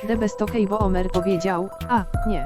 Debestokej, bo Omer powiedział, a, nie.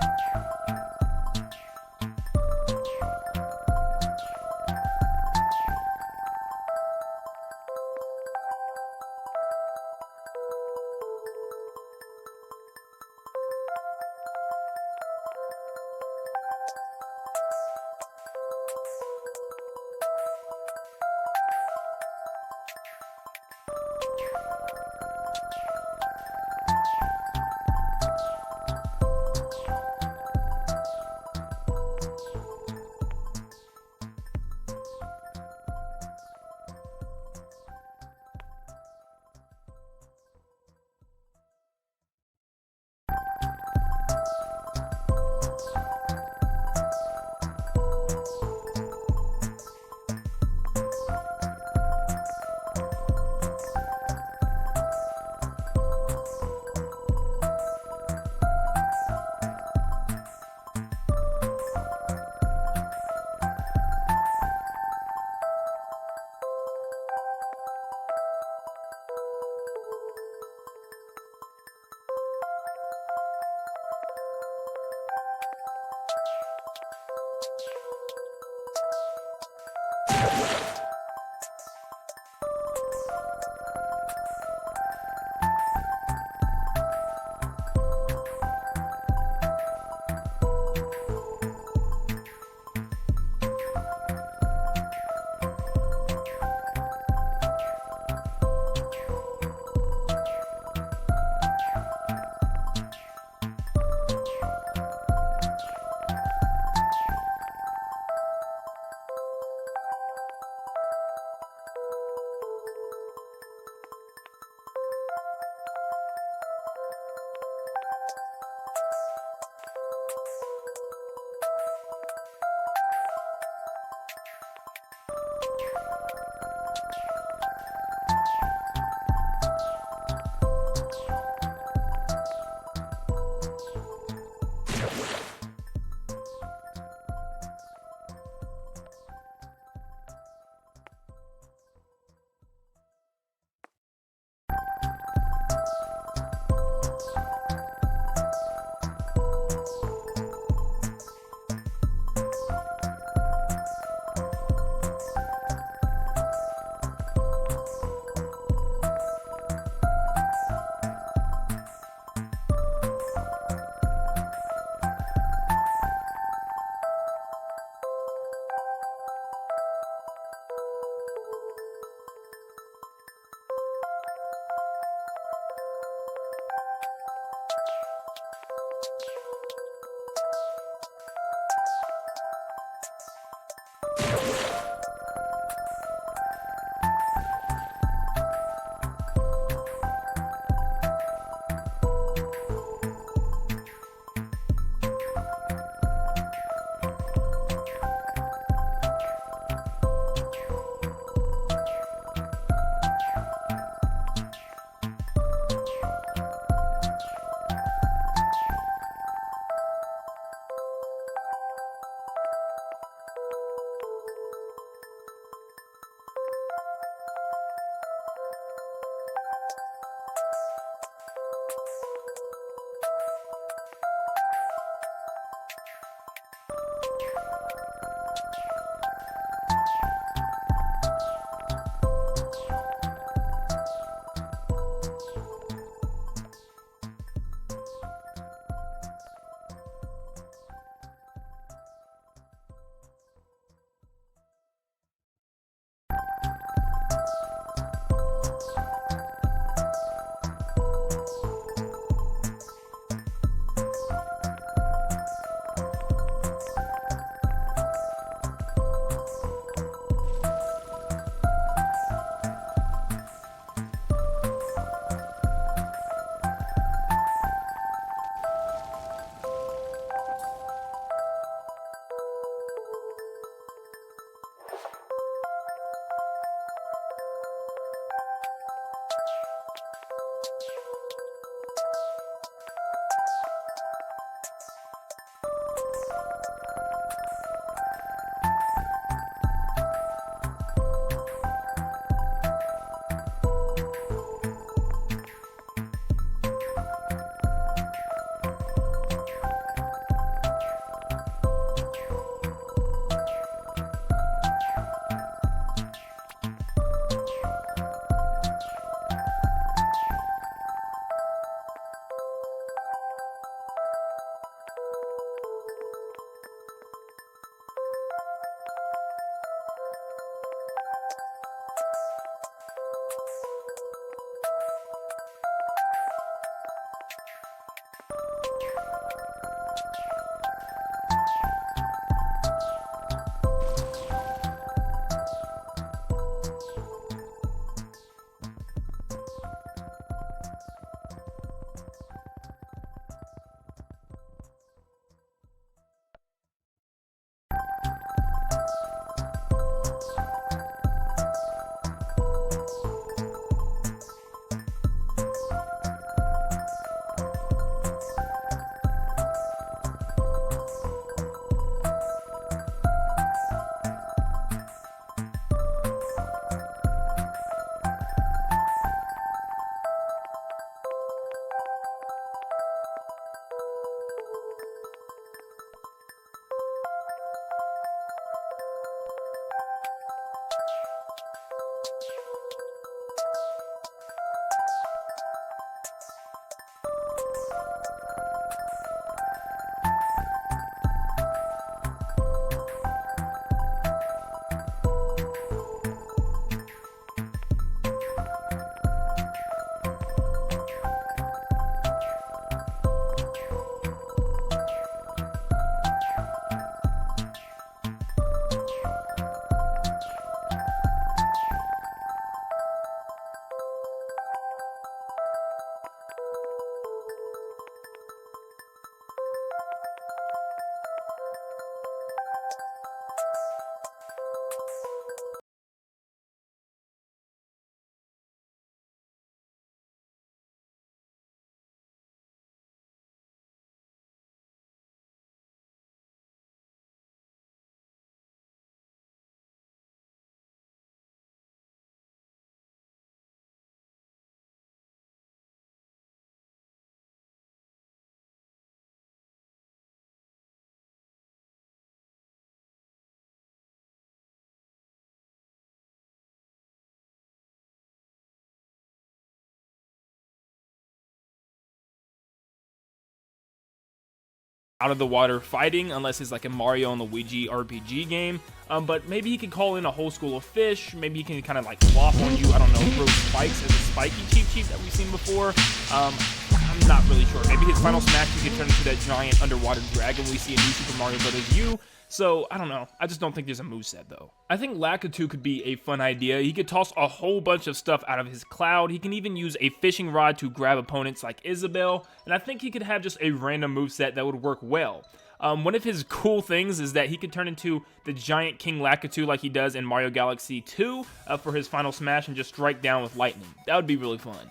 out of the water fighting unless it's like a Mario and Luigi RPG game. But maybe he could call in a whole school of fish. Maybe he can kind of like flop on you. I don't know, throw spikes as a spiky cheap that we've seen before. I'm not really sure. Maybe his final smash he could turn into that giant underwater dragon we see in New Super Mario Bros. U. So, I don't know. I just don't think there's a moveset, though. I think Lakitu could be a fun idea. He could toss a whole bunch of stuff out of his cloud. He can even use a fishing rod to grab opponents like Isabelle. And I think he could have just a random moveset that would work well. One of his cool things is that he could turn into the giant King Lakitu like he does in Mario Galaxy 2 for his final smash and just strike down with lightning. That would be really fun.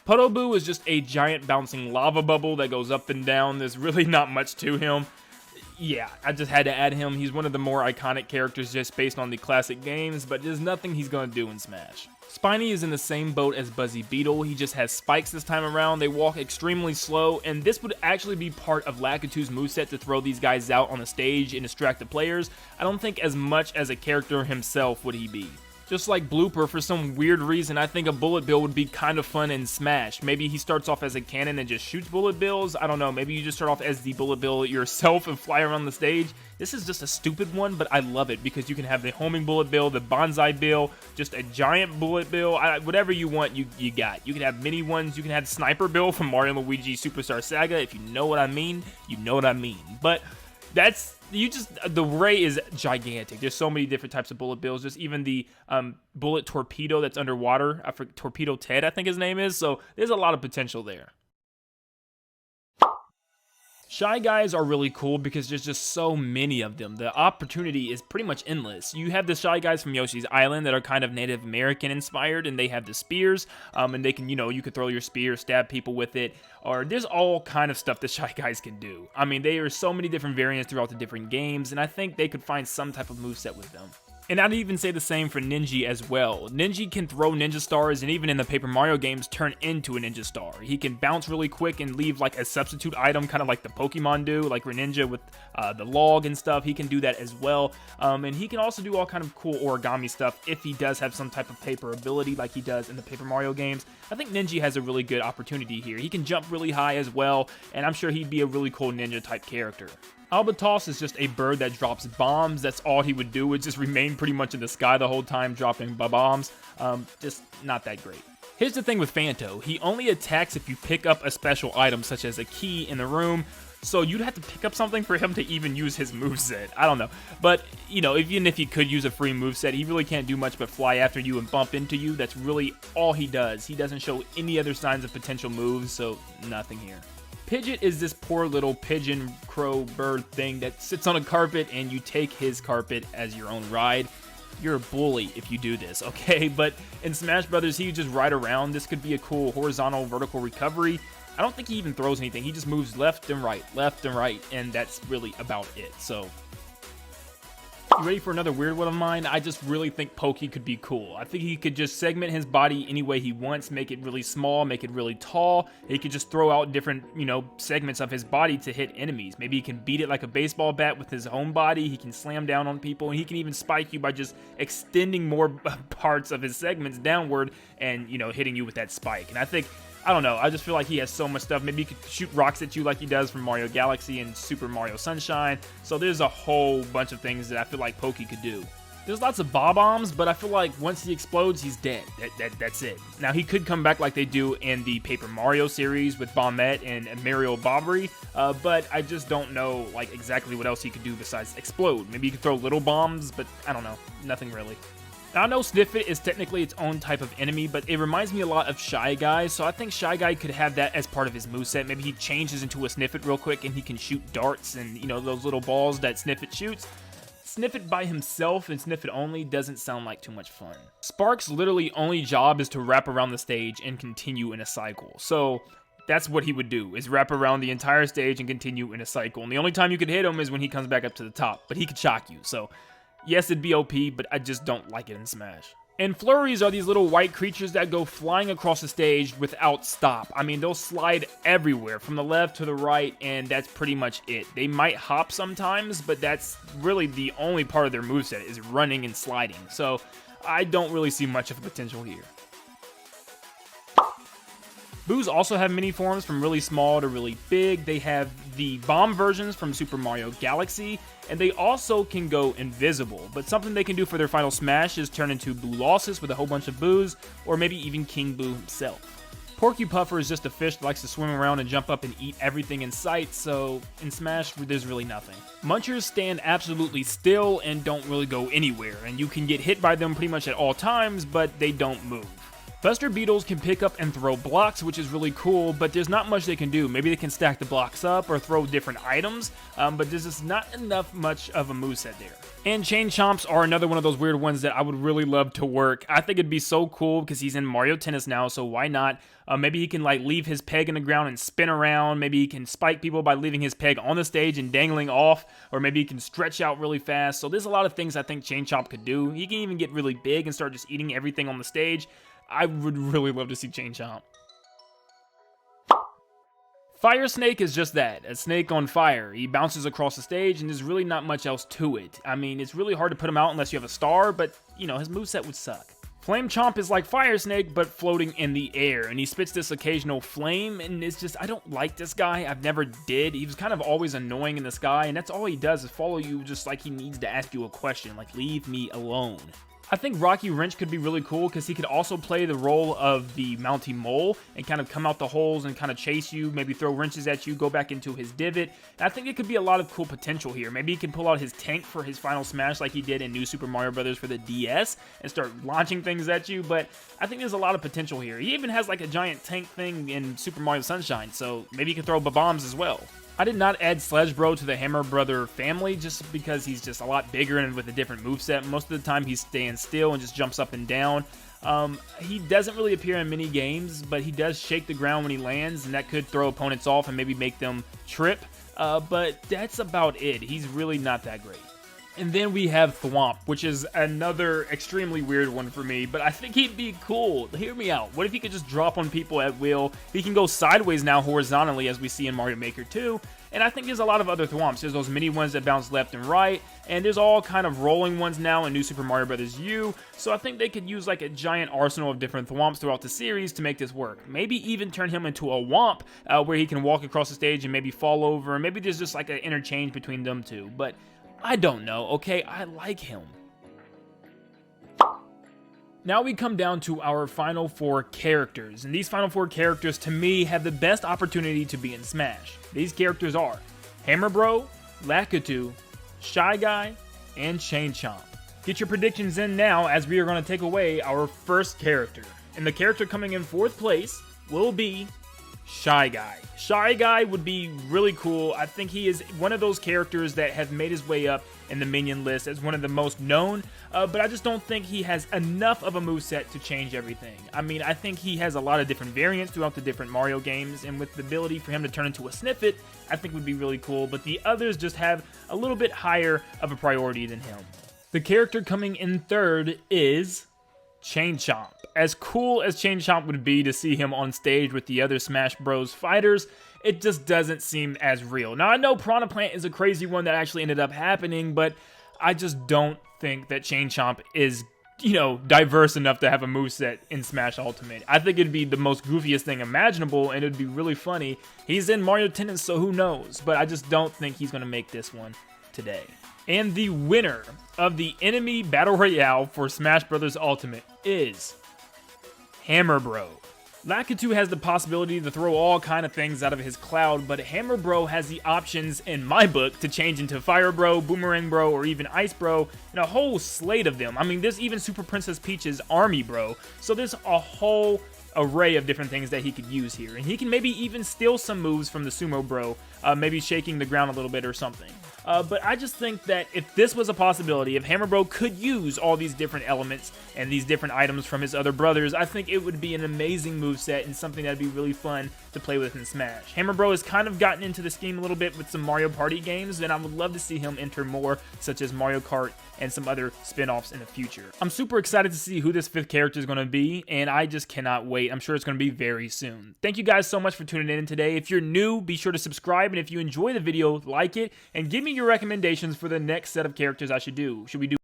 Puddleboo is just a giant bouncing lava bubble that goes up and down. There's really not much to him. Yeah, I just had to add him. He's one of the more iconic characters just based on the classic games, but there's nothing he's going to do in Smash. Spiny is in the same boat as Buzzy Beetle. He just has spikes this time around. They walk extremely slow, and this would actually be part of Lakitu's moveset to throw these guys out on the stage and distract the players. I don't think as much as a character himself would he be. Just like Blooper, for some weird reason, I think a Bullet Bill would be kind of fun in Smash. Maybe he starts off as a cannon and just shoots Bullet Bills. I don't know, maybe you just start off as the Bullet Bill yourself and fly around the stage. This is just a stupid one, but I love it because you can have the homing Bullet Bill, the Bonsai Bill, just a giant Bullet Bill, whatever you want, you got. You can have mini ones, you can have Sniper Bill from Mario & Luigi Superstar Saga. If you know what I mean, you know what I mean. But that's... the array is gigantic. There's so many different types of Bullet Bills. There's even the Bullet Torpedo that's underwater. I forget, Torpedo Ted, I think his name is. So there's a lot of potential there. Shy Guys are really cool because there's just so many of them. The opportunity is pretty much endless. You have the Shy Guys from Yoshi's Island that are kind of Native American inspired, and they have the spears, and they can, you could throw your spear, stab people with it, or there's all kind of stuff the Shy Guys can do. I mean, there are so many different variants throughout the different games, and I think they could find some type of moveset with them. And I'd even say the same for Ninja as well. Ninja can throw ninja stars, and even in the Paper Mario games, turn into a ninja star. He can bounce really quick and leave like a substitute item, kind of like the Pokemon do, like Greninja with the log and stuff. He can do that as well. And he can also do all kind of cool origami stuff if he does have some type of paper ability like he does in the Paper Mario games. I think Ninja has a really good opportunity here. He can jump really high as well, and I'm sure he'd be a really cool ninja type character. Albatos is just a bird that drops bombs. That's all he would do, would just remain pretty much in the sky the whole time dropping bombs. Just not that great. Here's the thing with Phanto. He only attacks if you pick up a special item such as a key in the room. So you'd have to pick up something for him to even use his moveset. I don't know. But, even if he could use a free moveset, he really can't do much but fly after you and bump into you. That's really all he does. He doesn't show any other signs of potential moves, so nothing here. Pidgeot is this poor little pigeon, crow, bird thing that sits on a carpet and you take his carpet as your own ride. You're a bully if you do this, okay? But in Smash Brothers, he would just ride around. This could be a cool horizontal vertical recovery. I don't think he even throws anything. He just moves left and right, and that's really about it. So, you ready for another weird one of mine? I just really think Pokey could be cool. I think he could just segment his body any way he wants, make it really small, make it really tall. He could just throw out different, segments of his body to hit enemies. Maybe he can beat it like a baseball bat with his own body. He can slam down on people, and he can even spike you by just extending more parts of his segments downward and, hitting you with that spike. And I don't know, I just feel like he has so much stuff. Maybe he could shoot rocks at you like he does from Mario Galaxy and Super Mario Sunshine. So there's a whole bunch of things that I feel like Pokey could do. There's lots of Bob-ombs, but I feel like once he explodes, he's dead. That's it. Now, he could come back like they do in the Paper Mario series with Bombette and Mario Bobbery, but I just don't know exactly what else he could do besides explode. Maybe he could throw little bombs, but I don't know. Nothing really. Now, I know Sniffit is technically its own type of enemy, but it reminds me a lot of Shy Guy, so I think Shy Guy could have that as part of his moveset. Maybe he changes into a Sniffit real quick and he can shoot darts and, those little balls that Sniffit shoots. Sniffit by himself and Sniffit only doesn't sound like too much fun. Spark's literally only job is to wrap around the stage and continue in a cycle. So that's what he would do, is wrap around the entire stage and continue in a cycle. And the only time you could hit him is when he comes back up to the top, but he could shock you, so yes, it'd be OP, but I just don't like it in Smash. And flurries are these little white creatures that go flying across the stage without stop. I mean, they'll slide everywhere, from the left to the right, and that's pretty much it. They might hop sometimes, but that's really the only part of their moveset, is running and sliding. So I don't really see much of a potential here. Boos also have mini forms from really small to really big. They have the bomb versions from Super Mario Galaxy, and they also can go invisible. But something they can do for their final smash is turn into Boo Lossus with a whole bunch of Boos, or maybe even King Boo himself. Porcupuffer is just a fish that likes to swim around and jump up and eat everything in sight, so in Smash, there's really nothing. Munchers stand absolutely still and don't really go anywhere, and you can get hit by them pretty much at all times, but they don't move. Buster Beetles can pick up and throw blocks, which is really cool, but there's not much they can do. Maybe they can stack the blocks up or throw different items, but there's just not enough much of a moveset there. And Chain Chomps are another one of those weird ones that I would really love to work. I think it'd be so cool because he's in Mario Tennis now, so why not? Maybe he can like leave his peg in the ground and spin around. Maybe he can spike people by leaving his peg on the stage and dangling off, or maybe he can stretch out really fast. So there's a lot of things I think Chain Chomp could do. He can even get really big and start just eating everything on the stage. I would really love to see Chain Chomp. Fire Snake is just that, a snake on fire. He bounces across the stage and there's really not much else to it. I mean, it's really hard to put him out unless you have a star, but, you know, his moveset would suck. Flame Chomp is like Fire Snake, but floating in the air, and he spits this occasional flame, and it's just, I don't like this guy. I've never did. He was kind of always annoying in the sky, and that's all he does is follow you just like he needs to ask you a question, like, leave me alone. I think Rocky Wrench could be really cool because he could also play the role of the Mounty Mole and kind of come out the holes and kind of chase you, maybe throw wrenches at you, go back into his divot. And I think it could be a lot of cool potential here. Maybe he can pull out his tank for his final smash like he did in New Super Mario Bros. For the DS and start launching things at you, but I think there's a lot of potential here. He even has like a giant tank thing in Super Mario Sunshine, so maybe he can throw bombs as well. I did not add Sledge Bro to the Hammer Brother family just because he's just a lot bigger and with a different moveset. Most of the time he's staying still and just jumps up and down. He doesn't really appear in many games, but he does shake the ground when he lands, and that could throw opponents off and maybe make them trip. But that's about it. He's really not that great. And then we have Thwomp, which is another extremely weird one for me, but I think he'd be cool. Hear me out. What if he could just drop on people at will? He can go sideways now horizontally, as we see in Mario Maker 2, and I think there's a lot of other Thwomps. There's those mini ones that bounce left and right, and there's all kind of rolling ones now in New Super Mario Bros. U, so I think they could use like a giant arsenal of different Thwomps throughout the series to make this work. Maybe even turn him into a Womp, where he can walk across the stage and maybe fall over, and maybe there's just like an interchange between them two, but I don't know, okay? I like him. Now we come down to our final 4 characters, and these final 4 characters to me have the best opportunity to be in Smash. These characters are Hammer Bro, Lakitu, Shy Guy, and Chain Chomp. Get your predictions in now as we are going to take away our first character. And the character coming in 4th place will be Shy Guy. Shy Guy would be really cool. I think he is one of those characters that has made his way up in the minion list as one of the most known, but I just don't think he has enough of a moveset to change everything. I mean, I think he has a lot of different variants throughout the different Mario games, and with the ability for him to turn into a Sniffit, I think would be really cool, but the others just have a little bit higher of a priority than him. The character coming in 3rd is Chain Chomp. As cool as Chain Chomp would be to see him on stage with the other Smash Bros. Fighters, it just doesn't seem as real. Now, I know Piranha Plant is a crazy one that actually ended up happening, but I just don't think that Chain Chomp is, you know, diverse enough to have a moveset in Smash Ultimate. I think it'd be the most goofiest thing imaginable, and it'd be really funny. He's in Mario Tennis, so who knows? But I just don't think he's going to make this one today. And the winner of the Enemy Battle Royale for Smash Bros. Ultimate is Hammer Bro. Lakitu has the possibility to throw all kind of things out of his cloud, but Hammer Bro has the options, in my book, to change into Fire Bro, Boomerang Bro, or even Ice Bro, and a whole slate of them. I mean, there's even Super Princess Peach's Army Bro, so there's a whole array of different things that he could use here. And he can maybe even steal some moves from the Sumo Bro, maybe shaking the ground a little bit or something. But I just think that if this was a possibility, if Hammer Bro could use all these different elements and these different items from his other brothers, I think it would be an amazing moveset and something that'd be really fun to play with in Smash. Hammer Bro has kind of gotten into the scheme a little bit with some Mario Party games, and I would love to see him enter more, such as Mario Kart and some other spin-offs in the future. I'm super excited to see who this 5th character is going to be, and I just cannot wait. I'm sure it's going to be very soon. Thank you guys so much for tuning in today. If you're new, be sure to subscribe, and if you enjoy the video, like it, and give me your recommendations for the next set of characters I should do. Should we do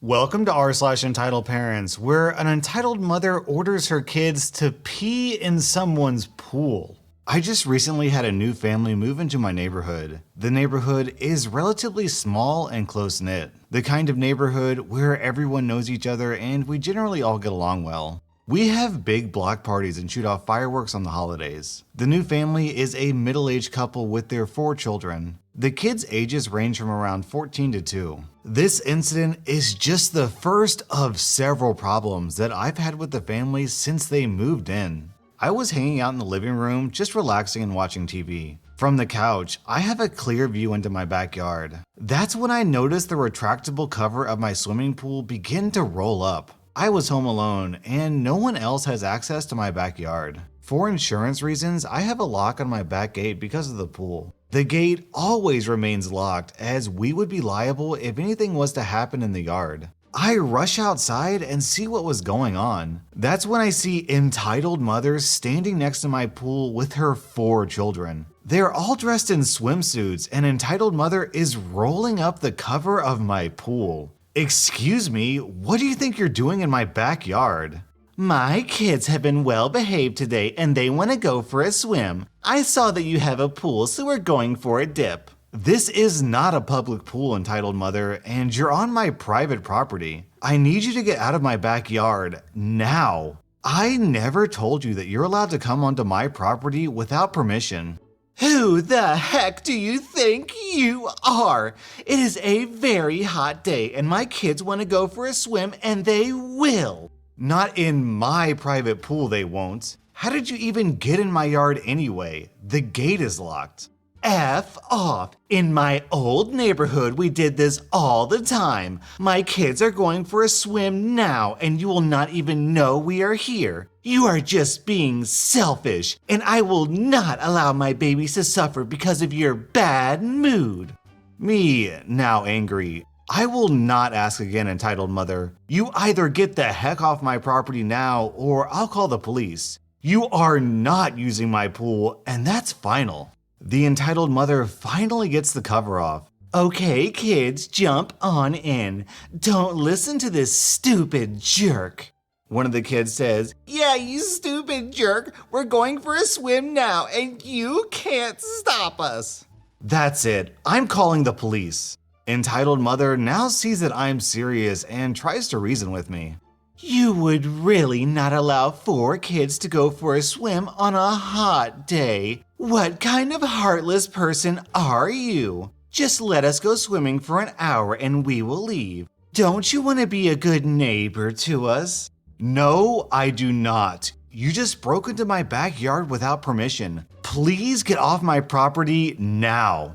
Welcome to r/entitled parents, where an entitled mother orders her kids to pee in someone's pool. I just recently had a new family move into my neighborhood. The neighborhood is relatively small and close-knit, the kind of neighborhood where everyone knows each other and we generally all get along well. We have big block parties and shoot off fireworks on the holidays. The new family is a middle-aged couple with their 4 children. The kids' ages range from around 14 to 2. This incident is just the first of several problems that I've had with the family since they moved in. I was hanging out in the living room, just relaxing and watching TV. From the couch, I have a clear view into my backyard. That's when I noticed the retractable cover of my swimming pool begin to roll up. I was home alone, and no one else has access to my backyard. For insurance reasons, I have a lock on my back gate because of the pool. The gate always remains locked, as we would be liable if anything was to happen in the yard. I rush outside and see what was going on. That's when I see entitled mother standing next to my pool with her 4 children. They're all dressed in swimsuits, and entitled mother is rolling up the cover of my pool. Excuse me, what do you think you're doing in my backyard? My kids have been well behaved today and they want to go for a swim. I saw that you have a pool, so we're going for a dip. This is not a public pool, entitled mother, and you're on my private property. I need you to get out of my backyard now. I never told you that you're allowed to come onto my property without permission. Who the heck do you think you are? It is a very hot day and my kids want to go for a swim, and they will. Not in my private pool, they won't. How did you even get in my yard anyway? The gate is locked. F off. In my old neighborhood, we did this all the time. My kids are going for a swim now, and you will not even know we are here. You are just being selfish, and I will not allow my babies to suffer because of your bad mood. Me, now angry. I will not ask again, entitled mother. You either get the heck off my property now, or I'll call the police. You are not using my pool, and that's final. The entitled mother finally gets the cover off. Okay, kids, jump on in. Don't listen to this stupid jerk. One of the kids says, "Yeah, you stupid jerk. We're going for a swim now, and you can't stop us." That's it. I'm calling the police. Entitled mother now sees that I'm serious and tries to reason with me. You would really not allow 4 kids to go for a swim on a hot day? What kind of heartless person are you? Just let us go swimming for an hour and we will leave. Don't you want to be a good neighbor to us? No, I do not. You just broke into my backyard without permission. Please get off my property now.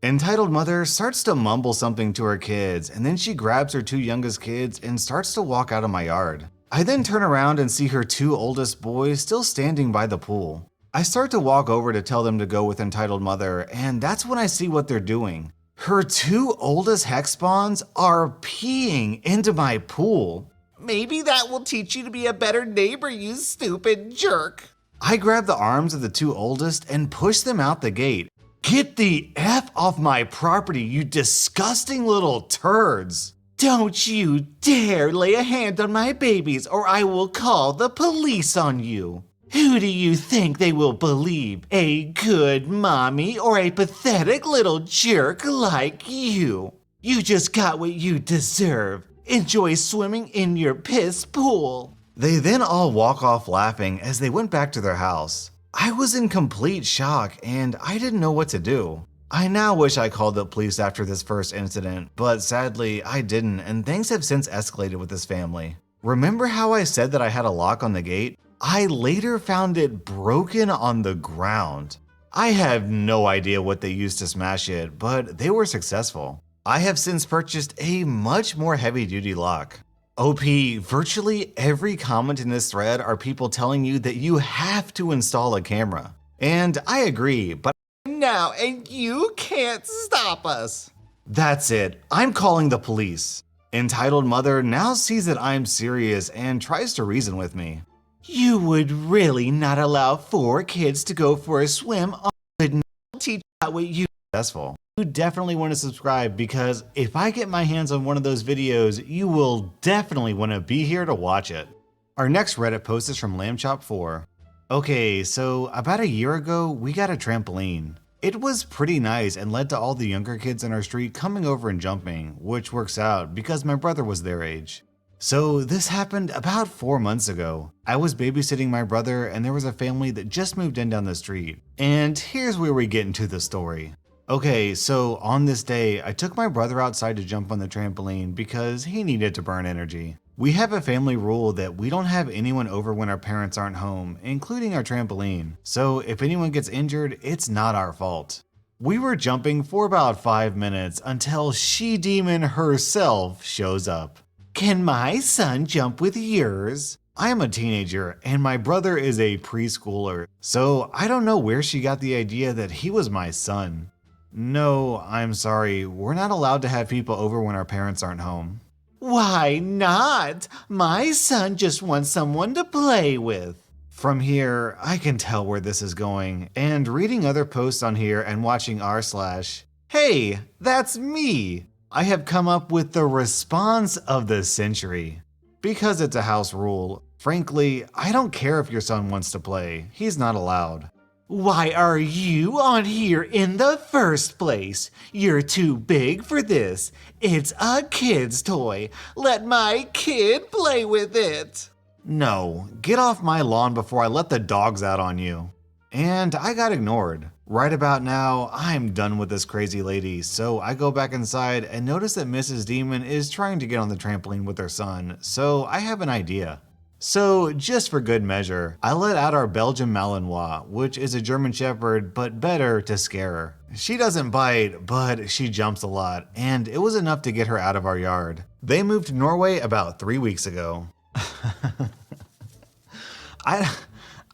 Entitled mother starts to mumble something to her kids, and then she grabs her 2 youngest kids and starts to walk out of my yard. I then turn around and see her 2 oldest boys still standing by the pool. I start to walk over to tell them to go with entitled mother, and that's when I see what they're doing. Her 2 oldest hex spawns are peeing into my pool. Maybe that will teach you to be a better neighbor, you stupid jerk. I grab the arms of the 2 oldest and push them out the gate. Get the F off my property, you disgusting little turds. Don't you dare lay a hand on my babies or I will call the police on you. Who do you think they will believe? A good mommy or a pathetic little jerk like you? You just got what you deserve. Enjoy swimming in your piss pool. They then all walk off laughing as they went back to their house. I was in complete shock and I didn't know what to do. I now wish I called the police after this first incident, but sadly I didn't, and things have since escalated with this family. Remember how I said that I had a lock on the gate? I later found it broken on the ground. I have no idea what they used to smash it, but they were successful. I have since purchased a much more heavy-duty lock. OP, virtually every comment in this thread are people telling you that you have to install a camera. And I agree, but now, and you can't stop us. That's it, I'm calling the police. Entitled mother now sees that I'm serious and tries to reason with me. You would really not allow 4 kids to go for a swim on the teach what you successful. You definitely want to subscribe because if I get my hands on one of those videos, you will definitely want to be here to watch it. Our next Reddit post is from LambChop4. Okay, so about a year ago, we got a trampoline. It was pretty nice and led to all the younger kids in our street coming over and jumping, which works out because my brother was their age. So this happened about 4 months ago. I was babysitting my brother and there was a family that just moved in down the street. And here's where we get into the story. Okay, so on this day, I took my brother outside to jump on the trampoline because he needed to burn energy. We have a family rule that we don't have anyone over when our parents aren't home, including our trampoline. So if anyone gets injured, it's not our fault. We were jumping for about 5 minutes until she-demon herself shows up. Can my son jump with yours? I am a teenager and my brother is a preschooler, so I don't know where she got the idea that he was my son. No, I'm sorry, we're not allowed to have people over when our parents aren't home. Why not? My son just wants someone to play with. From here, I can tell where this is going, and reading other posts on here and watching r/hey, that's me, I have come up with the response of the century. Because it's a house rule, frankly, I don't care if your son wants to play, he's not allowed. Why are you on here in the first place? You're too big for this. It's a kid's toy. Let my kid play with it. No, get off my lawn before I let the dogs out on you. And I got ignored. Right about now, I'm done with this crazy lady, so I go back inside and notice that Mrs. Demon is trying to get on the trampoline with her son, so I have an idea. So, just for good measure, I let out our Belgian Malinois, which is a German Shepherd, but better to scare her. She doesn't bite, but she jumps a lot, and it was enough to get her out of our yard. They moved to Norway about 3 weeks ago.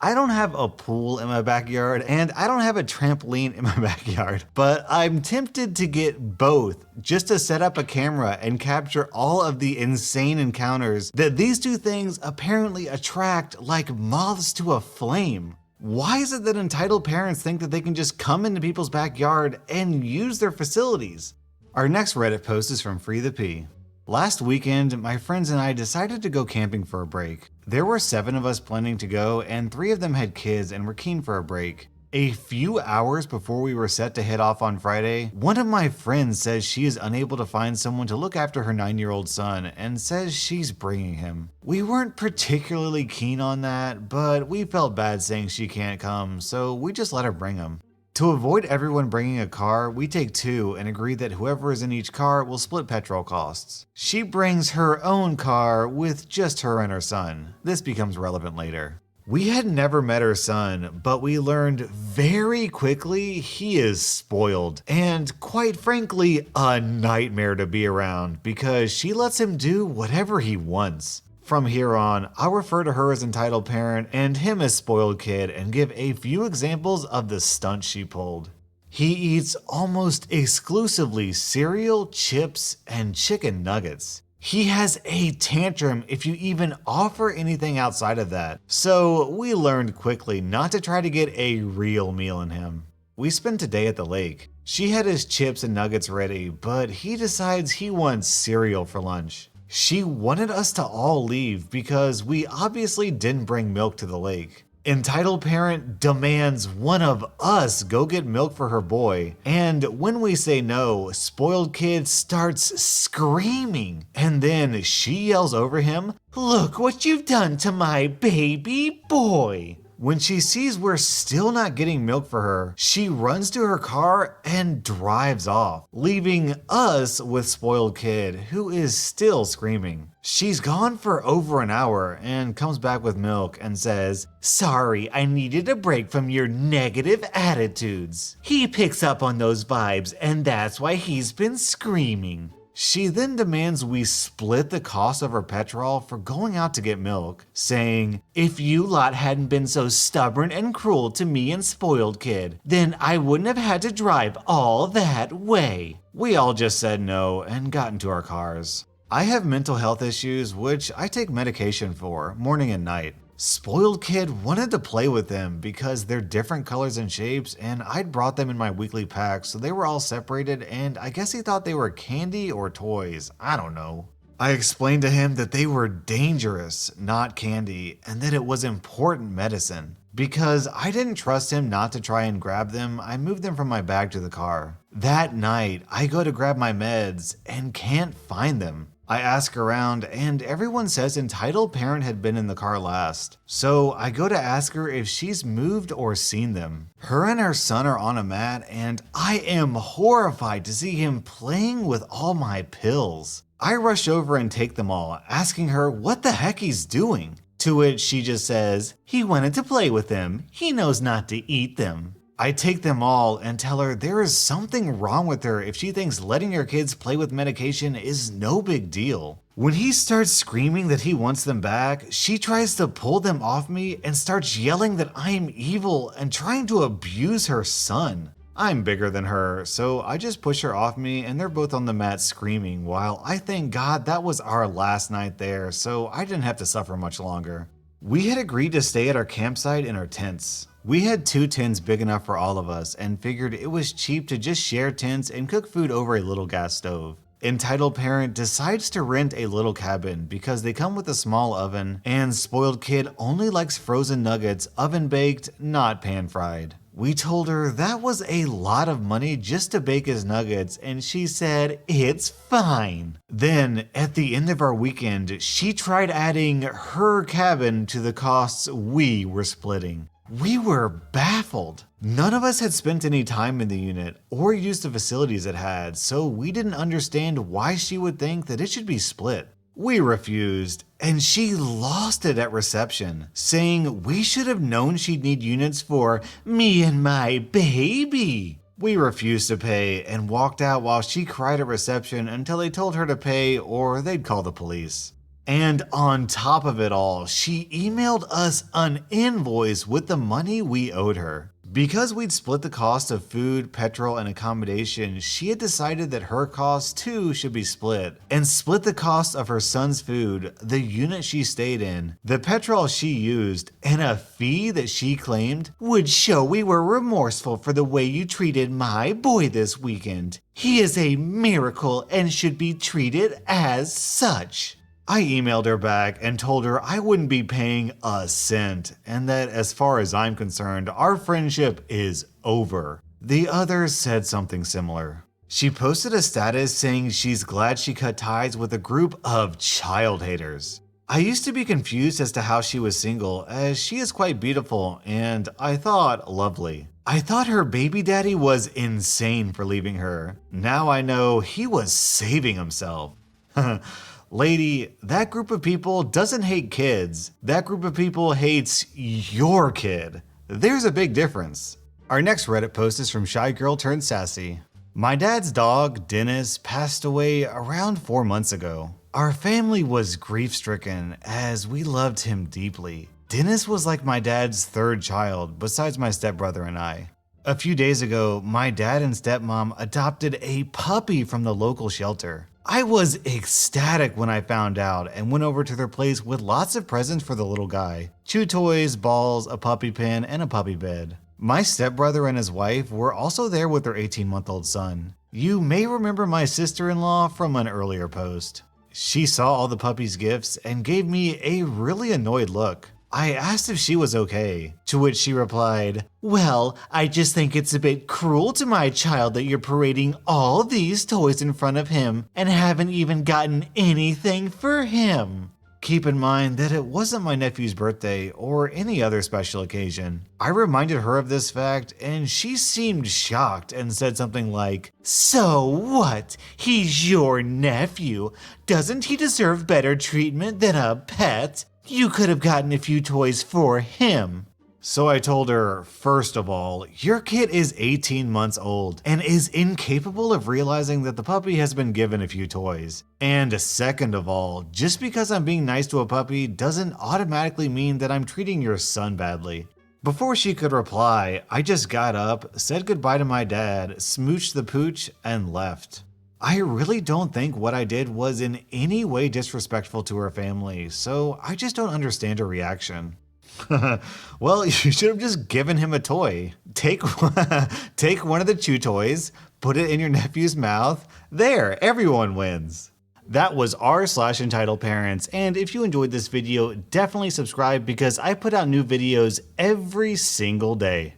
I don't have a pool in my backyard and I don't have a trampoline in my backyard, but I'm tempted to get both just to set up a camera and capture all of the insane encounters that these two things apparently attract like moths to a flame. Why is it that entitled parents think that they can just come into people's backyard and use their facilities? Our next Reddit post is from Free the P. Last weekend, my friends and I decided to go camping for a break. There were 7 of us planning to go and 3 of them had kids and were keen for a break. A few hours before we were set to head off on Friday, one of my friends says she is unable to find someone to look after her 9-year-old son and says she's bringing him. We weren't particularly keen on that, but we felt bad saying she can't come, so we just let her bring him. To avoid everyone bringing a car, we take 2 and agree that whoever is in each car will split petrol costs. She brings her own car with just her and her son. This becomes relevant later. We had never met her son, but we learned very quickly he is spoiled and, quite frankly, a nightmare to be around because she lets him do whatever he wants. From here on, I'll refer to her as entitled parent and him as spoiled kid and give a few examples of the stunts she pulled. He eats almost exclusively cereal, chips, and chicken nuggets. He has a tantrum if you even offer anything outside of that, so we learned quickly not to try to get a real meal in him. We spent a day at the lake. She had his chips and nuggets ready, but he decides he wants cereal for lunch. She wanted us to all leave because we obviously didn't bring milk to the lake. Entitled parent demands one of us go get milk for her boy, and when we say no, spoiled kid starts screaming, and then she yells over him, "Look what you've done to my baby boy." When she sees we're still not getting milk for her, she runs to her car and drives off, leaving us with spoiled kid, who is still screaming. She's gone for over an hour and comes back with milk and says, "Sorry, I needed a break from your negative attitudes. He picks up on those vibes and that's why he's been screaming." She then demands we split the cost of her petrol for going out to get milk, saying, "If you lot hadn't been so stubborn and cruel to me and spoiled kid, then I wouldn't have had to drive all that way." We all just said no and got into our cars. I have mental health issues which I take medication for, morning and night. Spoiled Kid wanted to play with them because they're different colors and shapes, and I'd brought them in my weekly pack, so they were all separated, and I guess he thought they were candy or toys. I don't know. I explained to him that they were dangerous, not candy, and that it was important medicine. Because I didn't trust him not to try and grab them, I moved them from my bag to the car. That night, I go to grab my meds and can't find them. I ask around and everyone says entitled parent had been in the car last. So I go to ask her if she's moved or seen them. Her and her son are on a mat and I am horrified to see him playing with all my pills. I rush over and take them all, asking her what the heck he's doing. To which she just says, "He wanted to play with them. He knows not to eat them." I take them all and tell her there is something wrong with her if she thinks letting your kids play with medication is no big deal. When he starts screaming that he wants them back, she tries to pull them off me and starts yelling that I am evil and trying to abuse her son. I'm bigger than her, so I just push her off me and they're both on the mat screaming while I thank God that was our last night there, so I didn't have to suffer much longer. We had agreed to stay at our campsite in our tents. We had 2 tents big enough for all of us and figured it was cheap to just share tents and cook food over a little gas stove. Entitled parent decides to rent a little cabin because they come with a small oven and Spoiled Kid only likes frozen nuggets oven baked, not pan fried. We told her that was a lot of money just to bake his nuggets and she said, "It's fine." Then at the end of our weekend, she tried adding her cabin to the costs we were splitting. We were baffled. None of us had spent any time in the unit or used the facilities it had, so we didn't understand why she would think that it should be split. We refused, and she lost it at reception, saying we should have known she'd need units for me and my baby. We refused to pay and walked out while she cried at reception until they told her to pay or they'd call the police. And on top of it all, she emailed us an invoice with the money we owed her. Because we'd split the cost of food, petrol, and accommodation, she had decided that her costs too should be split, and split the cost of her son's food, the unit she stayed in, the petrol she used, and a fee that she claimed would show we were remorseful for the way you treated my boy this weekend. He is a miracle and should be treated as such. I emailed her back and told her I wouldn't be paying a cent and that as far as I'm concerned, our friendship is over. The others said something similar. She posted a status saying she's glad she cut ties with a group of child haters. I used to be confused as to how she was single as she is quite beautiful and I thought lovely. I thought her baby daddy was insane for leaving her. Now I know he was saving himself. Lady, that group of people doesn't hate kids. That group of people hates your kid. There's a big difference. Our next Reddit post is from Shy Girl Turned Sassy. My dad's dog, Dennis, passed away around 4 months ago. Our family was grief-stricken as we loved him deeply. Dennis was like my dad's 3rd child besides my stepbrother and I. A few days ago, my dad and stepmom adopted a puppy from the local shelter. I was ecstatic when I found out and went over to their place with lots of presents for the little guy. Chew toys, balls, a puppy pen, and a puppy bed. My stepbrother and his wife were also there with their 18-month-old son. You may remember my sister-in-law from an earlier post. She saw all the puppy's gifts and gave me a really annoyed look. I asked if she was okay, to which she replied, "Well, I just think it's a bit cruel to my child that you're parading all these toys in front of him and haven't even gotten anything for him." Keep in mind that it wasn't my nephew's birthday or any other special occasion. I reminded her of this fact and she seemed shocked and said something like, "So what? He's your nephew. Doesn't he deserve better treatment than a pet? You could have gotten a few toys for him." So I told her, first of all, your kid is 18 months old and is incapable of realizing that the puppy has been given a few toys. And second of all, just because I'm being nice to a puppy doesn't automatically mean that I'm treating your son badly. Before she could reply, I just got up, said goodbye to my dad, smooched the pooch, and left. I really don't think what I did was in any way disrespectful to her family, so I just don't understand her reaction. Well, you should have just given him a toy. Take one of the chew toys, put it in your nephew's mouth. There, everyone wins. That was r/entitled parents, and if you enjoyed this video, definitely subscribe because I put out new videos every single day.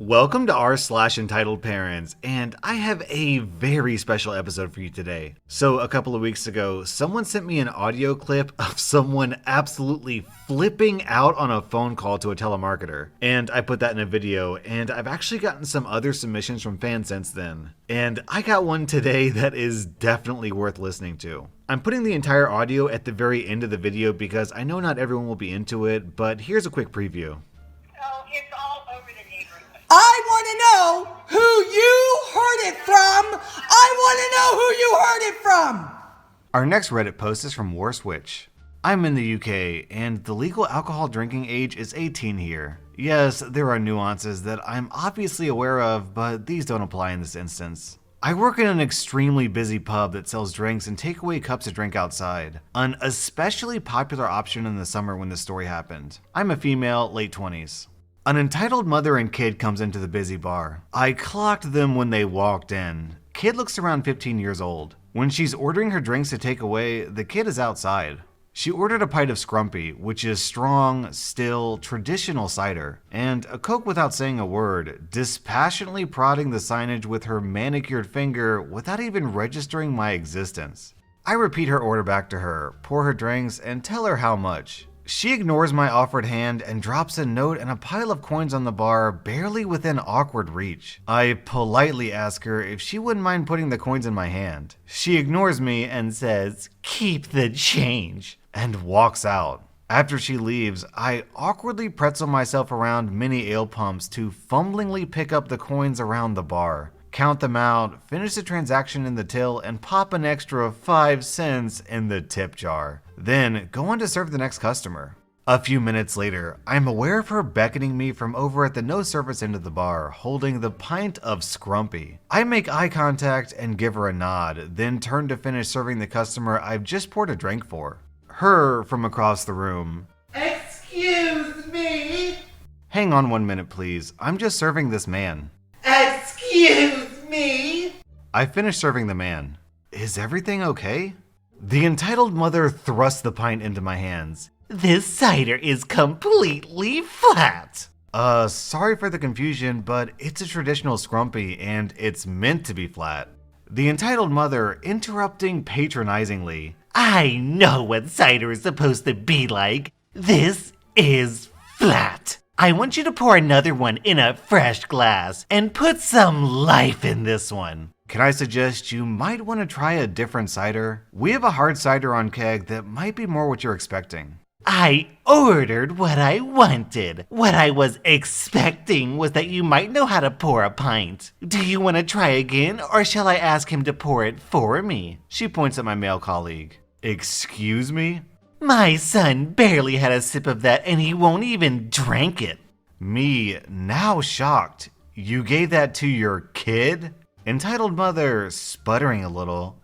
Welcome to r/entitled parents, and I have a very special episode for you today. So a couple of weeks ago, someone sent me an audio clip of someone absolutely flipping out on a phone call to a telemarketer. And I put that in a video, and I've actually gotten some other submissions from fans since then. And I got one today that is definitely worth listening to. I'm putting the entire audio at the very end of the video because I know not everyone will be into it, but here's a quick preview. Oh, it's all over the neighborhood. I want to know who you heard it from. I want to know who you heard it from. Our next Reddit post is from Warswitch. I'm in the UK, and the legal alcohol drinking age is 18 here. Yes, there are nuances that I'm obviously aware of, but these don't apply in this instance. I work in an extremely busy pub that sells drinks and takeaway cups to drink outside, an especially popular option in the summer when this story happened. I'm a female, late 20s. An entitled mother and kid comes into the busy bar. I clocked them when they walked in. Kid looks around 15 years old. When she's ordering her drinks to take away, the kid is outside. She ordered a pint of Scrumpy, which is strong, still, traditional cider, and a Coke without saying a word, dispassionately prodding the signage with her manicured finger without even registering my existence. I repeat her order back to her, pour her drinks, and tell her how much. She ignores my offered hand and drops a note and a pile of coins on the bar, barely within awkward reach. I politely ask her if she wouldn't mind putting the coins in my hand. She ignores me and says, "Keep the change," and walks out. After she leaves, I awkwardly pretzel myself around mini ale pumps to fumblingly pick up the coins around the bar, count them out, finish the transaction in the till, and pop an extra 5 cents in the tip jar. Then go on to serve the next customer. A few minutes later, I'm aware of her beckoning me from over at the no service end of the bar, holding the pint of Scrumpy. I make eye contact and give her a nod, then turn to finish serving the customer I've just poured a drink for. Her from across the room. Excuse me. Hang on 1 minute, please. I'm just serving this man. Excuse me. I finished serving the man. Is everything okay? The entitled mother thrusts the pint into my hands. This cider is completely flat. Sorry for the confusion, but it's a traditional Scrumpy and it's meant to be flat. The entitled mother interrupting patronizingly. I know what cider is supposed to be like. This is flat. I want you to pour another one in a fresh glass and put some life in this one. Can I suggest you might want to try a different cider? We have a hard cider on keg that might be more what you're expecting. I ordered what I wanted. What I was expecting was that you might know how to pour a pint. Do you want to try again, or shall I ask him to pour it for me? She points at my male colleague. Excuse me? My son barely had a sip of that and he won't even drink it. Me, now shocked. You gave that to your kid? Entitled mother, sputtering a little.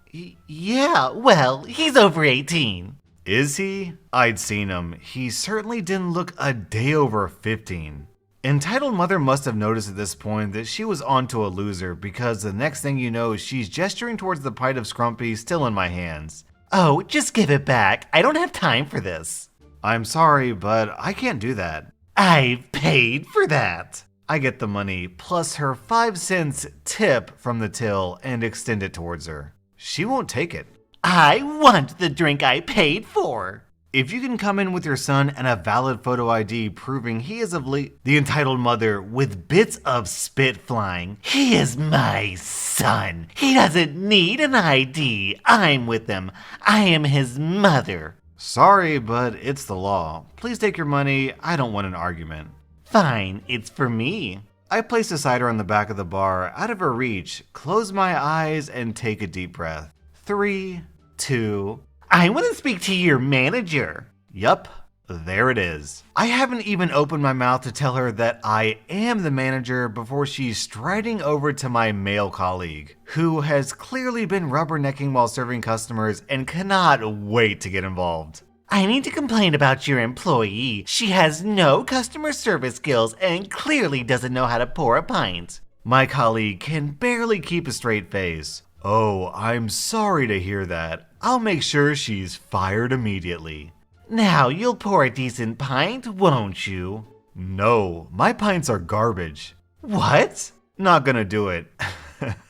Yeah, well, he's over 18. Is he? I'd seen him. He certainly didn't look a day over 15. Entitled mother must have noticed at this point that she was onto a loser because the next thing you know, she's gesturing towards the pint of Scrumpy still in my hands. Oh, just give it back. I don't have time for this. I'm sorry, but I can't do that. I've paid for that. I get the money plus her 5 cents tip from the till and extend it towards her. She won't take it. I want the drink I paid for. If you can come in with your son and a valid photo ID proving he is of the entitled mother with bits of spit flying. He is my son. He doesn't need an ID. I'm with him. I am his mother. Sorry, but it's the law. Please take your money. I don't want an argument. Fine, it's for me. I place the cider on the back of the bar, out of her reach, close my eyes, and take a deep breath. 3, 2. I want to speak to your manager. Yup. There it is. I haven't even opened my mouth to tell her that I am the manager before she's striding over to my male colleague, who has clearly been rubbernecking while serving customers and cannot wait to get involved. I need to complain about your employee. She has no customer service skills and clearly doesn't know how to pour a pint. My colleague can barely keep a straight face. Oh, I'm sorry to hear that. I'll make sure she's fired immediately. Now you'll pour a decent pint, won't you? No, my pints are garbage. What? Not gonna do it.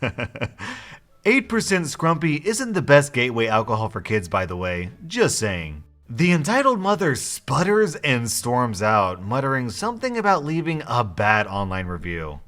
8% Scrumpy isn't the best gateway alcohol for kids, by the way. Just saying. The entitled mother sputters and storms out, muttering something about leaving a bad online review.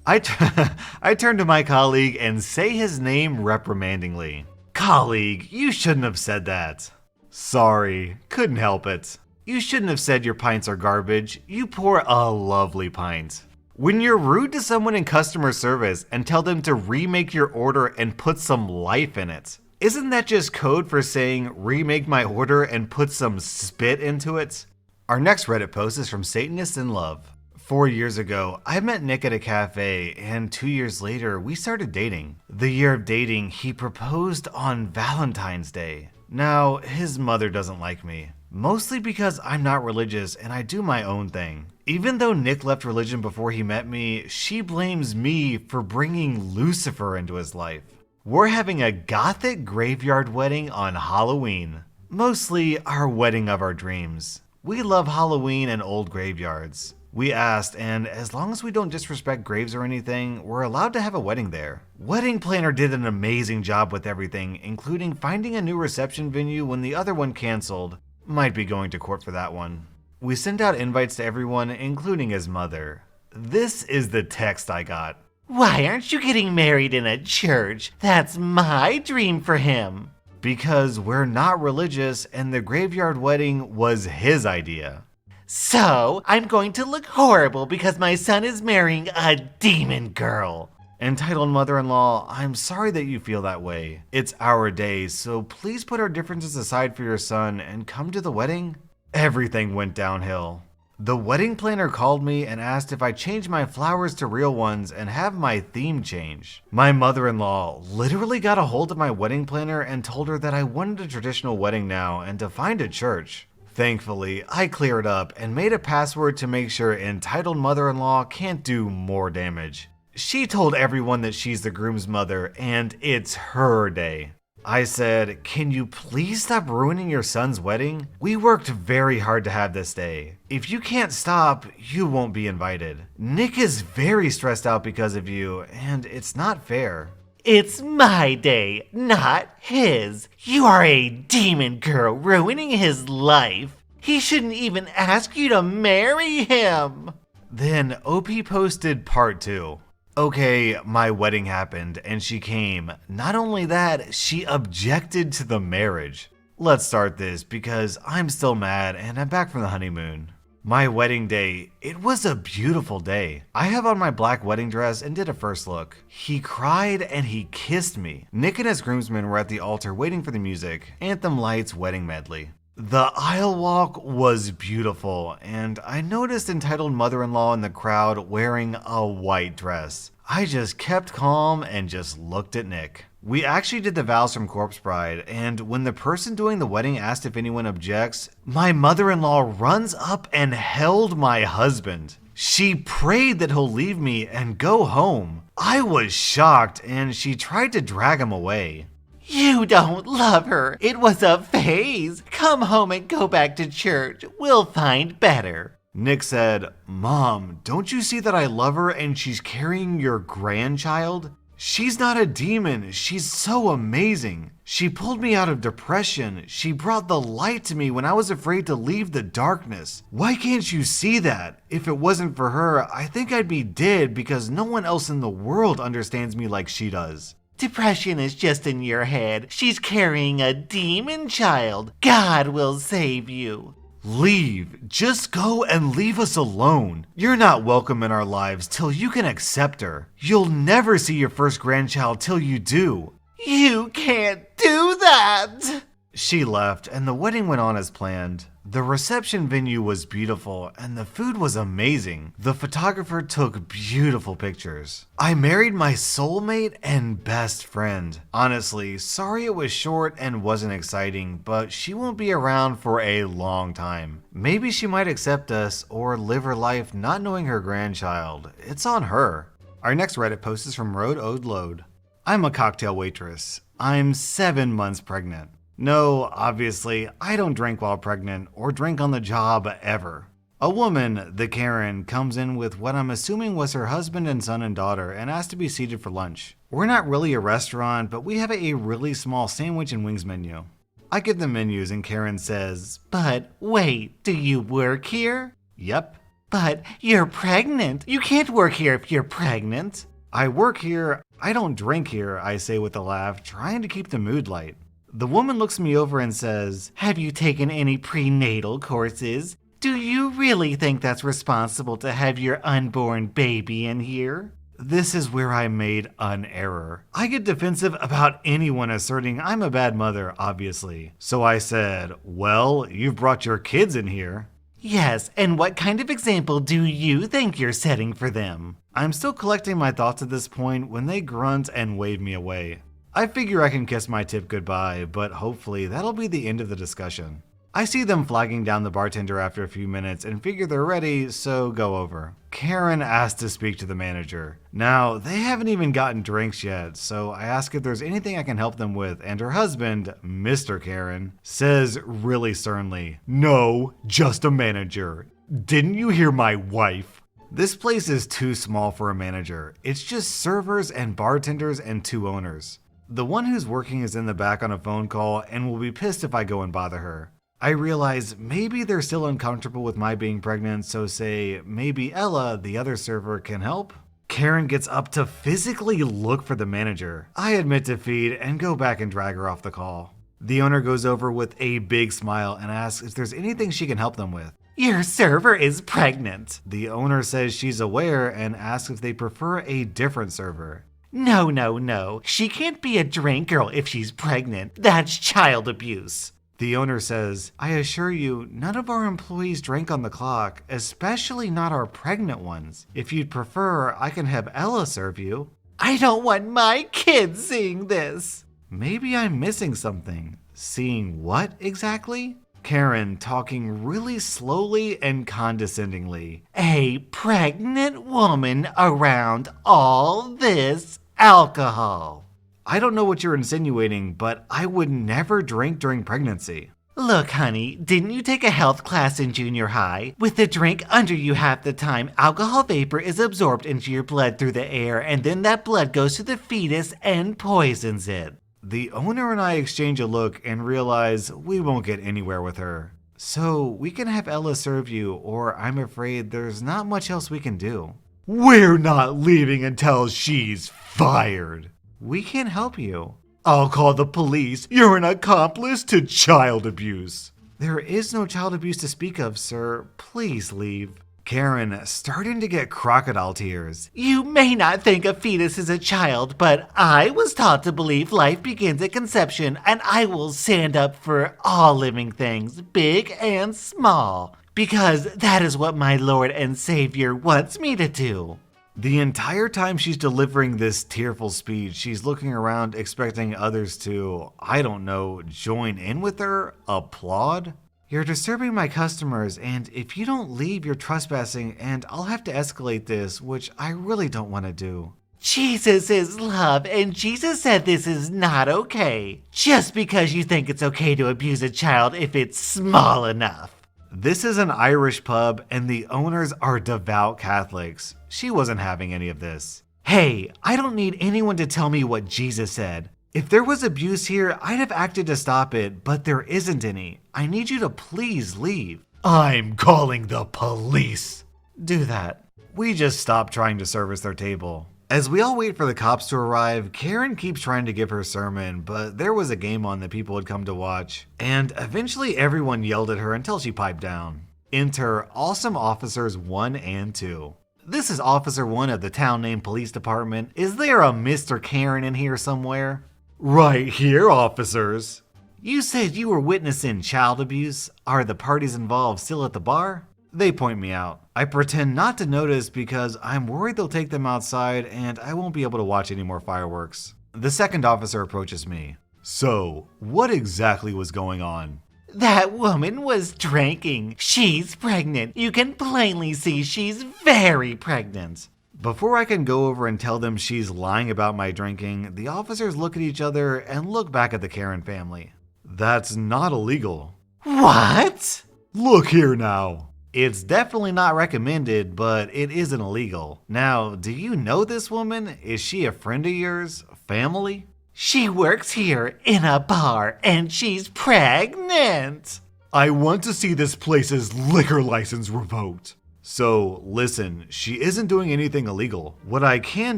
I turn to my colleague and say his name reprimandingly. Colleague, you shouldn't have said that. Sorry, couldn't help it. You shouldn't have said your pints are garbage. You pour a lovely pint. When you're rude to someone in customer service and tell them to remake your order and put some life in it, isn't that just code for saying remake my order and put some spit into it? Our next Reddit post is from Satanist in Love. 4 years ago, I met Nick at a cafe, and 2 years later, we started dating. The year of dating, he proposed on Valentine's Day. Now, his mother doesn't like me, mostly because I'm not religious and I do my own thing. Even though Nick left religion before he met me, she blames me for bringing Lucifer into his life. We're having a gothic graveyard wedding on Halloween. Mostly our wedding of our dreams. We love Halloween and old graveyards. We asked, and as long as we don't disrespect graves or anything, we're allowed to have a wedding there. Wedding planner did an amazing job with everything, including finding a new reception venue when the other one canceled. Might be going to court for that one. We sent out invites to everyone, including his mother. This is the text I got. Why aren't you getting married in a church? That's my dream for him. Because we're not religious and the graveyard wedding was his idea. So, I'm going to look horrible because my son is marrying a demon girl. Entitled mother-in-law, I'm sorry that you feel that way. It's our day, so please put our differences aside for your son and come to the wedding. Everything went downhill. The wedding planner called me and asked if I change my flowers to real ones and have my theme change. My mother-in-law literally got a hold of my wedding planner and told her that I wanted a traditional wedding now and to find a church. Thankfully, I cleared up and made a password to make sure entitled mother-in-law can't do more damage. She told everyone that she's the groom's mother and it's her day. I said, can you please stop ruining your son's wedding? We worked very hard to have this day. If you can't stop, you won't be invited. Nick is very stressed out because of you, and it's not fair. It's my day, not his. You are a demon girl ruining his life. He shouldn't even ask you to marry him. Then OP posted part 2. Okay, my wedding happened and she came. Not only that, she objected to the marriage. Let's start this because I'm still mad and I'm back from the honeymoon. My wedding day, it was a beautiful day. I have on my black wedding dress and did a first look. He cried and he kissed me. Nick and his groomsmen were at the altar waiting for the music. Anthem Lights wedding medley. The aisle walk was beautiful, and I noticed entitled mother-in-law in the crowd wearing a white dress. I just kept calm and just looked at Nick. We actually did the vows from Corpse Bride, and when the person doing the wedding asked if anyone objects, my mother-in-law runs up and held my husband. She prayed that he'll leave me and go home. I was shocked, and she tried to drag him away. You don't love her. It was a phase. Come home and go back to church. We'll find better. Nick said, Mom, don't you see that I love her and she's carrying your grandchild? She's not a demon. She's so amazing. She pulled me out of depression. She brought the light to me when I was afraid to leave the darkness. Why can't you see that? If it wasn't for her, I think I'd be dead because no one else in the world understands me like she does. Depression is just in your head. She's carrying a demon child. God will save you. Leave. Just go and leave us alone. You're not welcome in our lives till you can accept her. You'll never see your first grandchild till you do. You can't do that. She left, and the wedding went on as planned. The reception venue was beautiful, and the food was amazing. The photographer took beautiful pictures. I married my soulmate and best friend. Honestly, sorry it was short and wasn't exciting, but she won't be around for a long time. Maybe she might accept us or live her life not knowing her grandchild. It's on her. Our next Reddit post is from Road Ode Load. I'm a cocktail waitress. I'm 7 months pregnant. No, obviously, I don't drink while pregnant or drink on the job ever. A woman, the Karen, comes in with what I'm assuming was her husband and son and daughter and asks to be seated for lunch. We're not really a restaurant, but we have a really small sandwich and wings menu. I give them menus and Karen says, But wait, do you work here? Yep. But you're pregnant. You can't work here if you're pregnant. I work here, I don't drink here, I say with a laugh, trying to keep the mood light. The woman looks me over and says, Have you taken any prenatal courses? Do you really think that's responsible to have your unborn baby in here? This is where I made an error. I get defensive about anyone asserting I'm a bad mother, obviously. So I said, well, you've brought your kids in here. Yes, and what kind of example do you think you're setting for them? I'm still collecting my thoughts at this point when they grunt and wave me away. I figure I can kiss my tip goodbye, but hopefully that'll be the end of the discussion. I see them flagging down the bartender after a few minutes and figure they're ready, so go over. Karen asks to speak to the manager. Now, they haven't even gotten drinks yet, so I ask if there's anything I can help them with, and her husband, Mr. Karen, says really sternly, No, just a manager. Didn't you hear my wife? This place is too small for a manager. It's just servers and bartenders and 2 owners. The one who's working is in the back on a phone call and will be pissed if I go and bother her. I realize maybe they're still uncomfortable with my being pregnant, so say maybe Ella, the other server, can help? Karen gets up to physically look for the manager. I admit defeat and go back and drag her off the call. The owner goes over with a big smile and asks if there's anything she can help them with. Your server is pregnant. The owner says she's aware and asks if they prefer a different server. No. She can't be a drink girl if she's pregnant. That's child abuse. The owner says, I assure you, none of our employees drank on the clock, especially not our pregnant ones. If you'd prefer, I can have Ella serve you. I don't want my kids seeing this. Maybe I'm missing something. Seeing what exactly? Karen talking really slowly and condescendingly. A pregnant woman around all this alcohol. I don't know what you're insinuating, but I would never drink during pregnancy. Look, honey, didn't you take a health class in junior high? With the drink under you half the time, alcohol vapor is absorbed into your blood through the air, and then that blood goes to the fetus and poisons it. The owner and I exchange a look and realize we won't get anywhere with her. So we can have Ella serve you, or I'm afraid there's not much else we can do. We're not leaving until she's fired. We can't help you. I'll call the police. You're an accomplice to child abuse. There is no child abuse to speak of, sir. Please leave. Karen, starting to get crocodile tears. You may not think a fetus is a child, but I was taught to believe life begins at conception, and I will stand up for all living things, big and small, because that is what my Lord and Savior wants me to do. The entire time she's delivering this tearful speech, she's looking around expecting others to, I don't know, join in with her, applaud. You're disturbing my customers, and if you don't leave, you're trespassing, and I'll have to escalate this, which I really don't want to do. Jesus is love, and Jesus said this is not okay. Just because you think it's okay to abuse a child if it's small enough. This is an Irish pub, and the owners are devout Catholics. She wasn't having any of this. Hey, I don't need anyone to tell me what Jesus said. If there was abuse here, I'd have acted to stop it, but there isn't any. I need you to please leave. I'm calling the police. Do that. We just stopped trying to service their table. As we all wait for the cops to arrive, Karen keeps trying to give her sermon, but there was a game on that people had come to watch, and eventually everyone yelled at her until she piped down. Enter Awesome Officers 1 and 2. This is Officer 1 of the town named Police Department. Is there a Mr. Karen in here somewhere? Right here, officers. You said you were witnessing child abuse. Are the parties involved still at the bar? They point me out. I pretend not to notice because I'm worried they'll take them outside and I won't be able to watch any more fireworks. The second officer approaches me. So, what exactly was going on? That woman was drinking. She's pregnant. You can plainly see she's very pregnant. Before I can go over and tell them she's lying about my drinking, the officers look at each other and look back at the Karen family. That's not illegal. What? Look here now. It's definitely not recommended, but it isn't illegal. Now, do you know this woman? Is she a friend of yours? Family? She works here in a bar and she's pregnant. I want to see this place's liquor license revoked. So, listen, she isn't doing anything illegal. What I can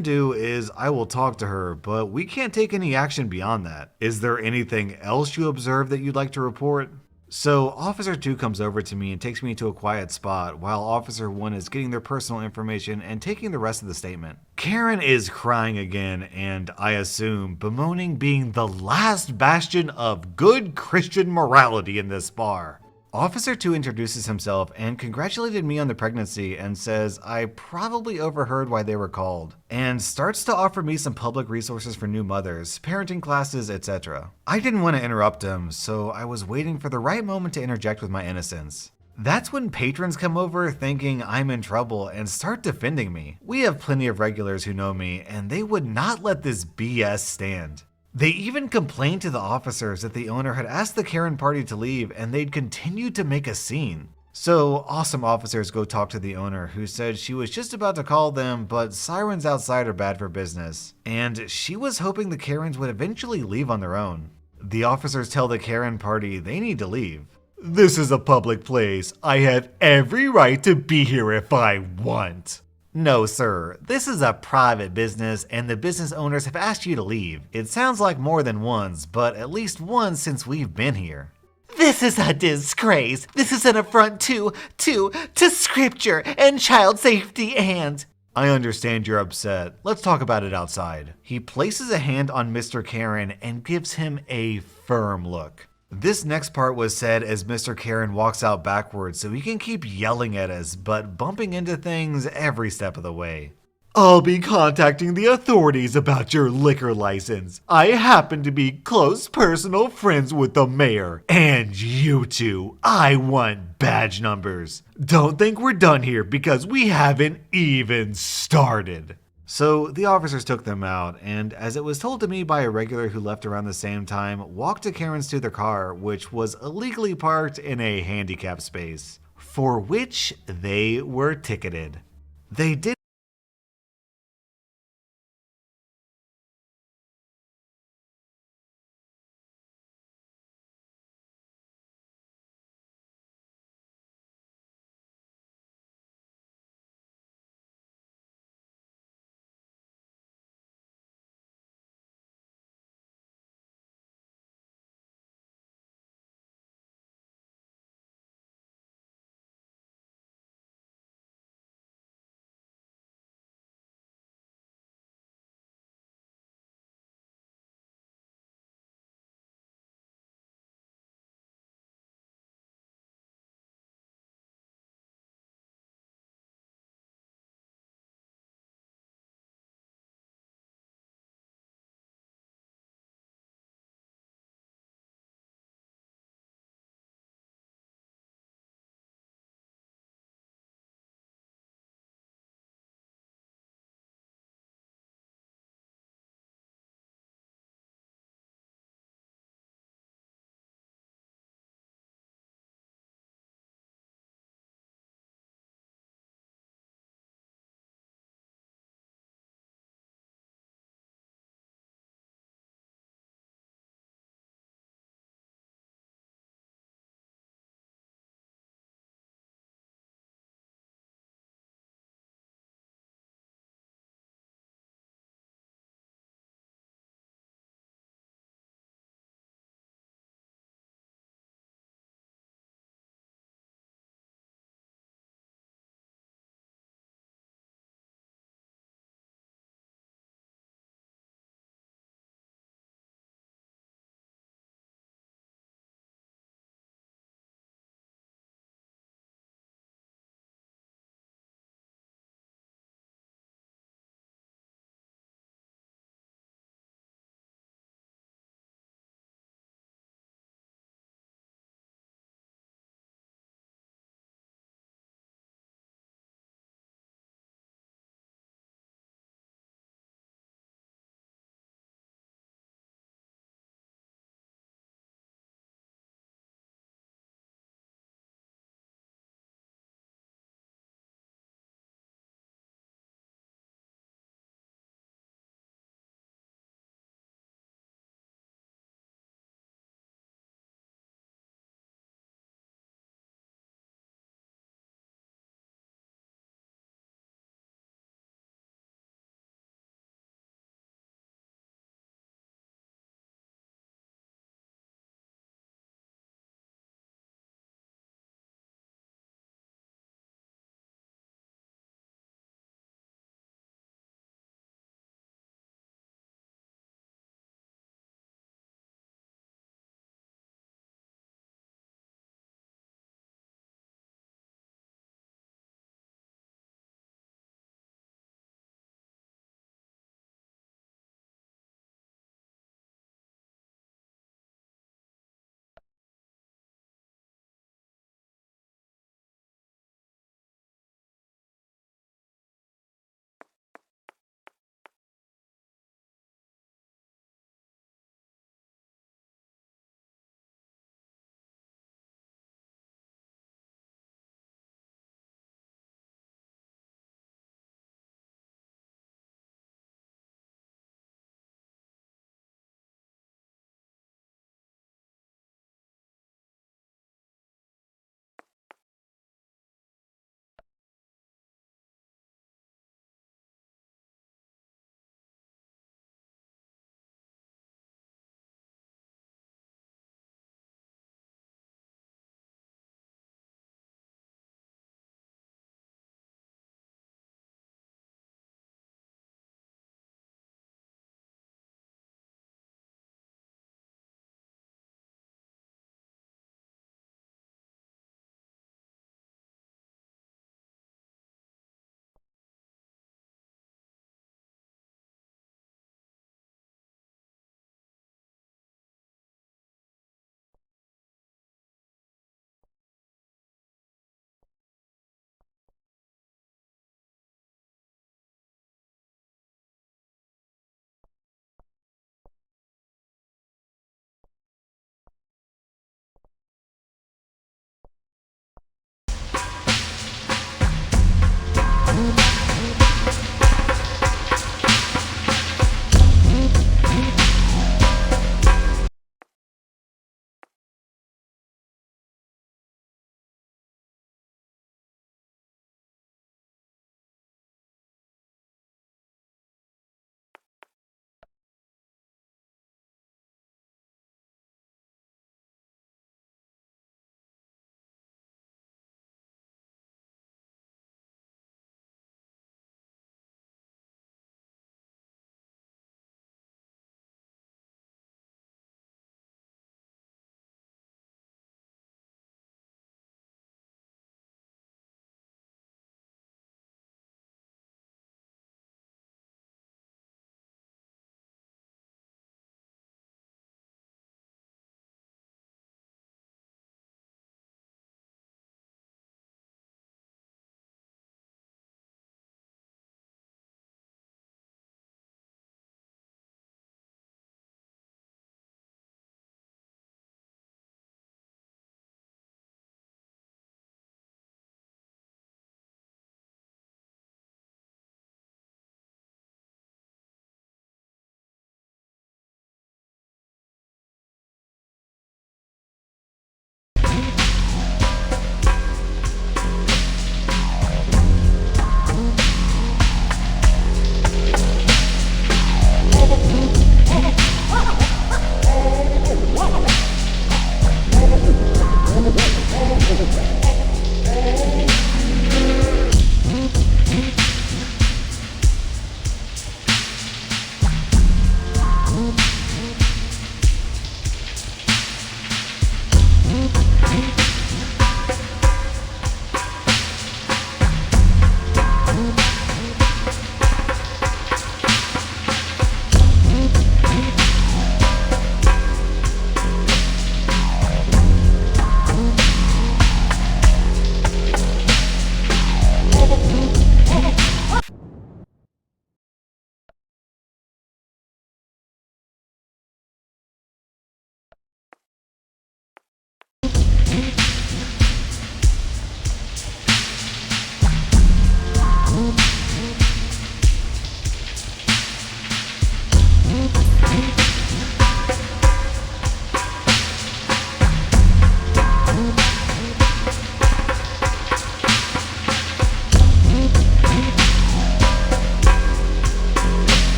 do is I will talk to her, but we can't take any action beyond that. Is there anything else you observed that you'd like to report? So, Officer 2 comes over to me and takes me to a quiet spot while Officer 1 is getting their personal information and taking the rest of the statement. Karen is crying again and, I assume, bemoaning being the last bastion of good Christian morality in this bar. Officer 2 introduces himself and congratulated me on the pregnancy and says I probably overheard why they were called, and starts to offer me some public resources for new mothers, parenting classes, etc. I didn't want to interrupt him, so I was waiting for the right moment to interject with my innocence. That's when patrons come over thinking I'm in trouble and start defending me. We have plenty of regulars who know me, and they would not let this BS stand. They even complained to the officers that the owner had asked the Karen party to leave and they'd continued to make a scene. So awesome officers go talk to the owner, who said she was just about to call them, but sirens outside are bad for business, and she was hoping the Karens would eventually leave on their own. The officers tell the Karen party they need to leave. This is a public place. I have every right to be here if I want. No, sir. This is a private business, and the business owners have asked you to leave. It sounds like more than once, but at least once since we've been here. This is a disgrace. This is an affront to scripture and child safety and... I understand you're upset. Let's talk about it outside. He places a hand on Mr. Karen and gives him a firm look. This next part was said as Mr. Karen walks out backwards so he can keep yelling at us, but bumping into things every step of the way. I'll be contacting the authorities about your liquor license. I happen to be close personal friends with the mayor. And you two, I want badge numbers. Don't think we're done here because we haven't even started. So the officers took them out, and as it was told to me by a regular who left around the same time, walked to Karen's to their car, which was illegally parked in a handicap space, for which they were ticketed. They did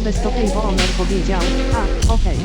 bez to bo Omer powiedział, a, okej.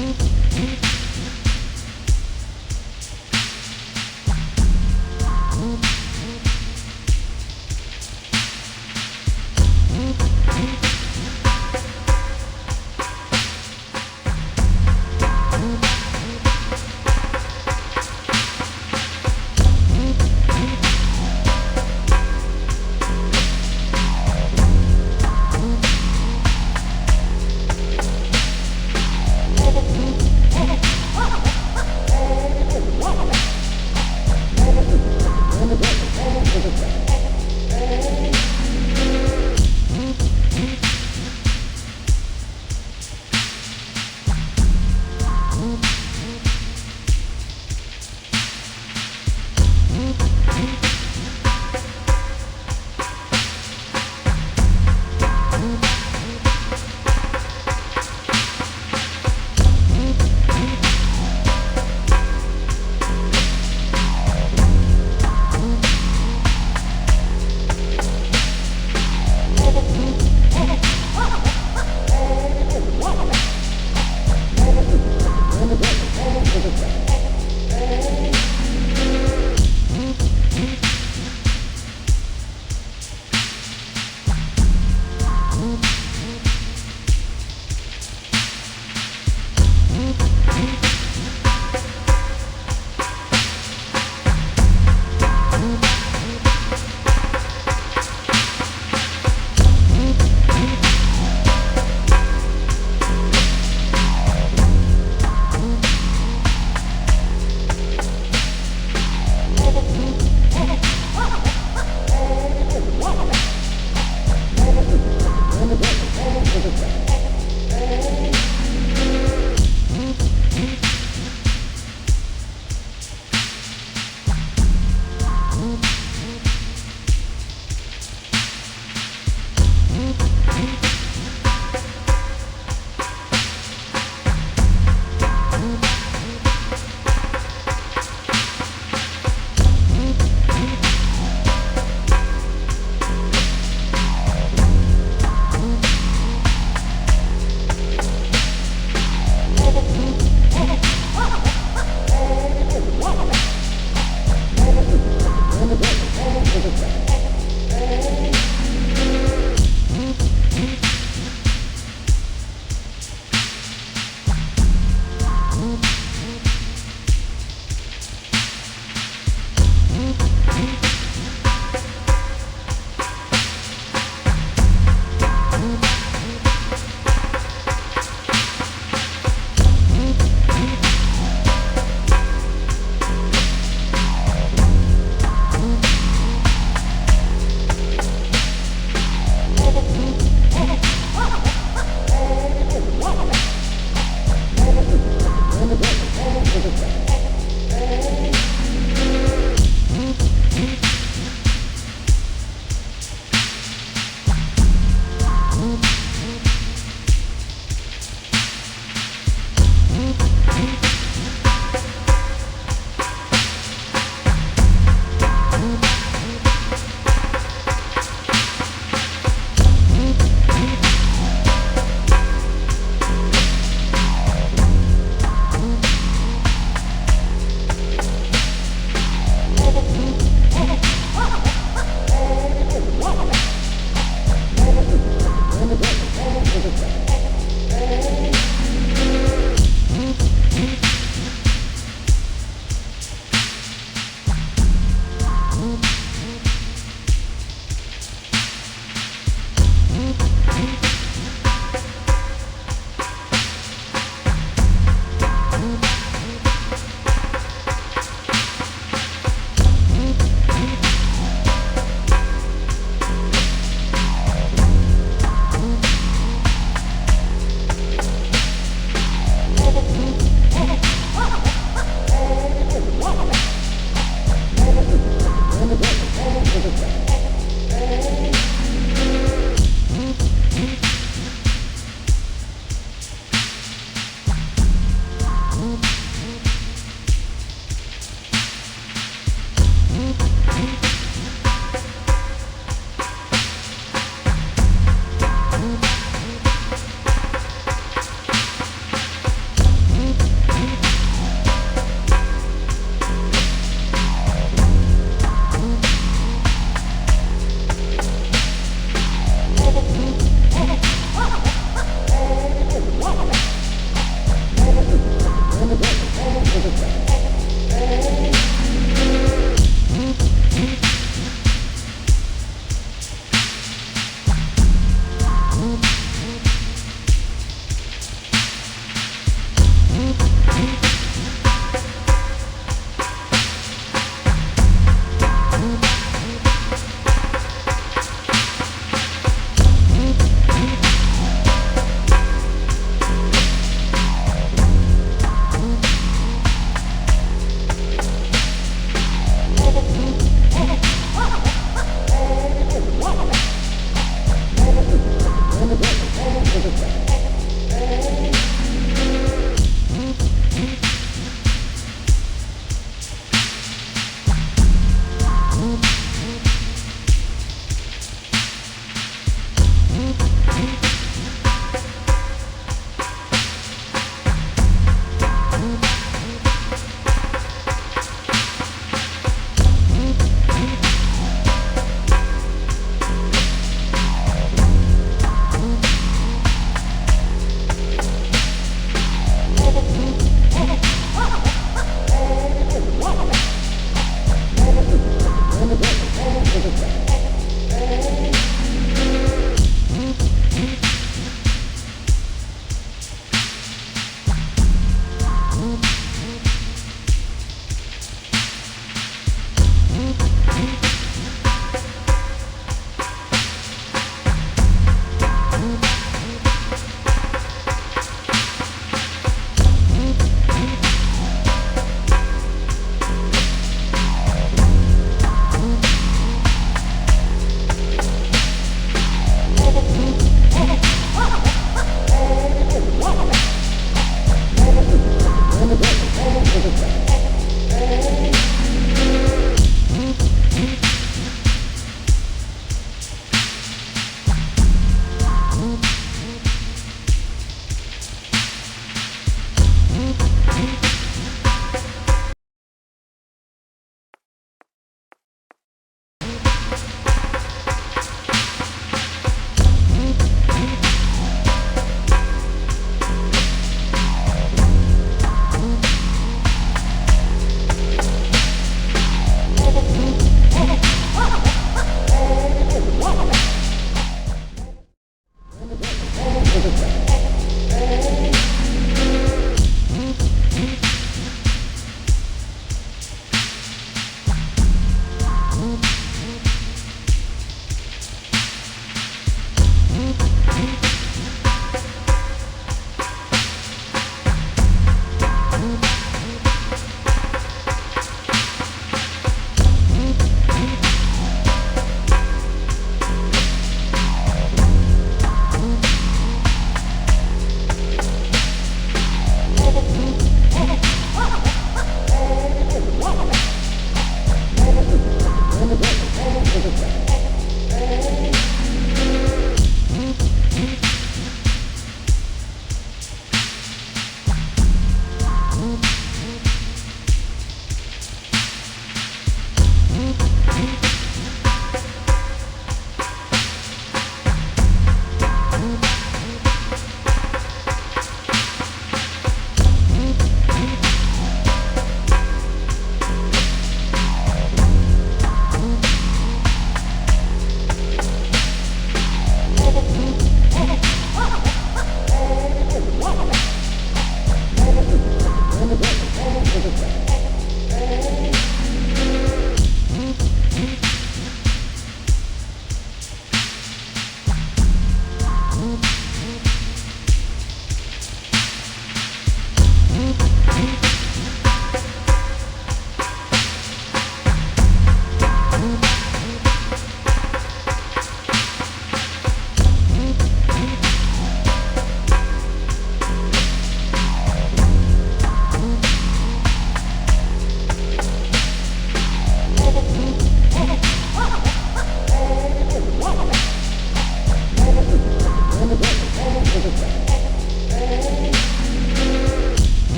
Thank you.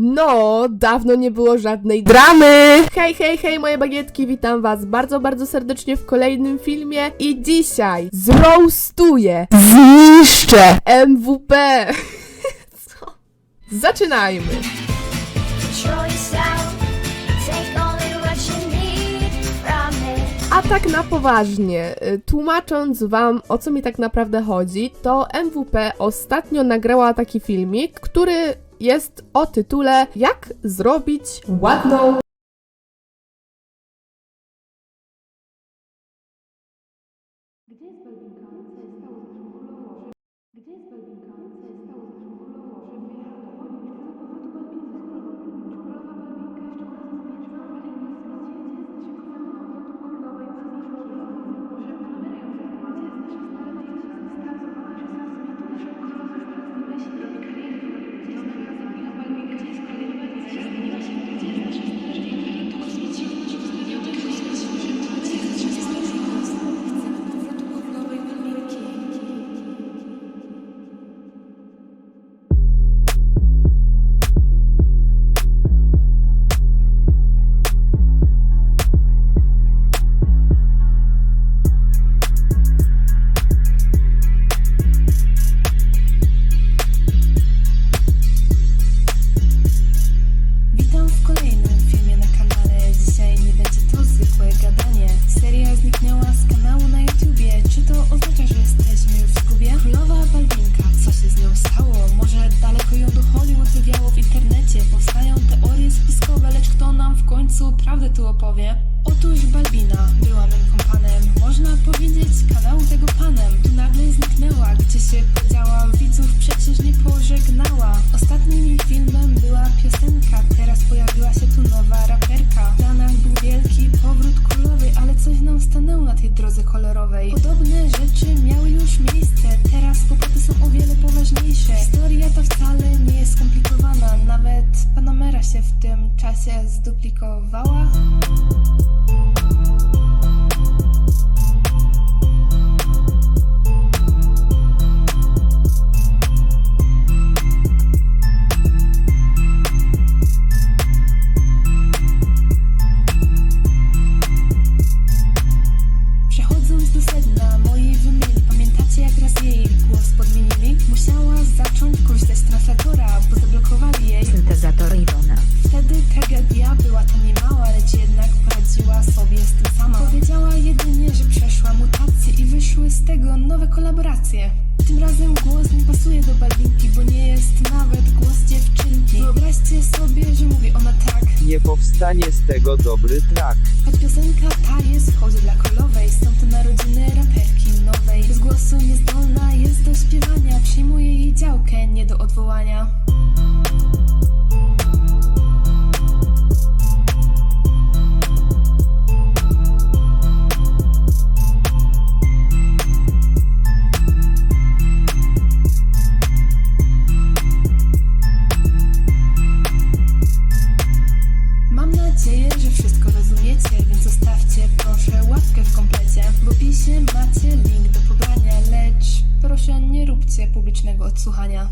No, dawno nie było żadnej dramy! Hej, hej, hej, moje bagietki, witam was bardzo, bardzo serdecznie w kolejnym filmie i dzisiaj zroastuję, zniszczę MWP! Co? Zaczynajmy! A tak na poważnie, tłumacząc wam, o co mi tak naprawdę chodzi, to MWP ostatnio nagrała taki filmik, który jest o tytule Jak zrobić ładną prawdę tu opowie. Otóż Balbina była mym kompanem, można powiedzieć kanału tego panem. Tu nagle zniknęła, gdzie się podziała, widzów przecież nie pożegnała. Ostatnim jej filmem była piosenka, teraz pojawiła się tu nowa raperka. W planach był wielki powrót królowej, ale coś nam stanęło na tej drodze kolorowej. Podobne rzeczy miały już miejsce, teraz kłopoty są o wiele poważniejsze. Historia ta wcale nie jest skomplikowana, nawet Panamera się w tym czasie zduplikowała. Przechodząc do sedna mojej wymieni, pamiętacie jak raz jej głos podmienili? Musiała zacząć korzystać z translatora, bo zablokowali jej Syntezator Iwona. Wtedy tragedia była to niemała, lecz jednak poradziła sobie z tym sama. Powiedziała jedynie, że przeszła mutacje i wyszły z tego nowe kolaboracje. Tym razem głos nie pasuje do Balbinki, bo nie jest nawet głos dziewczynki. Wyobraźcie sobie, że mówi ona tak. Nie powstanie z tego dobry track. Choć piosenka ta jest w hołdzie dla królowej, są to narodziny raperki nowej. Bez głosu niezdolna jest do śpiewania, przyjmuje jej działkę nie do odwołania. Mam nadzieję, że wszystko rozumiecie, więc zostawcie proszę łapkę w komplecie. W opisie macie link do pobrania, lecz proszę nie róbcie publicznego odsłuchania.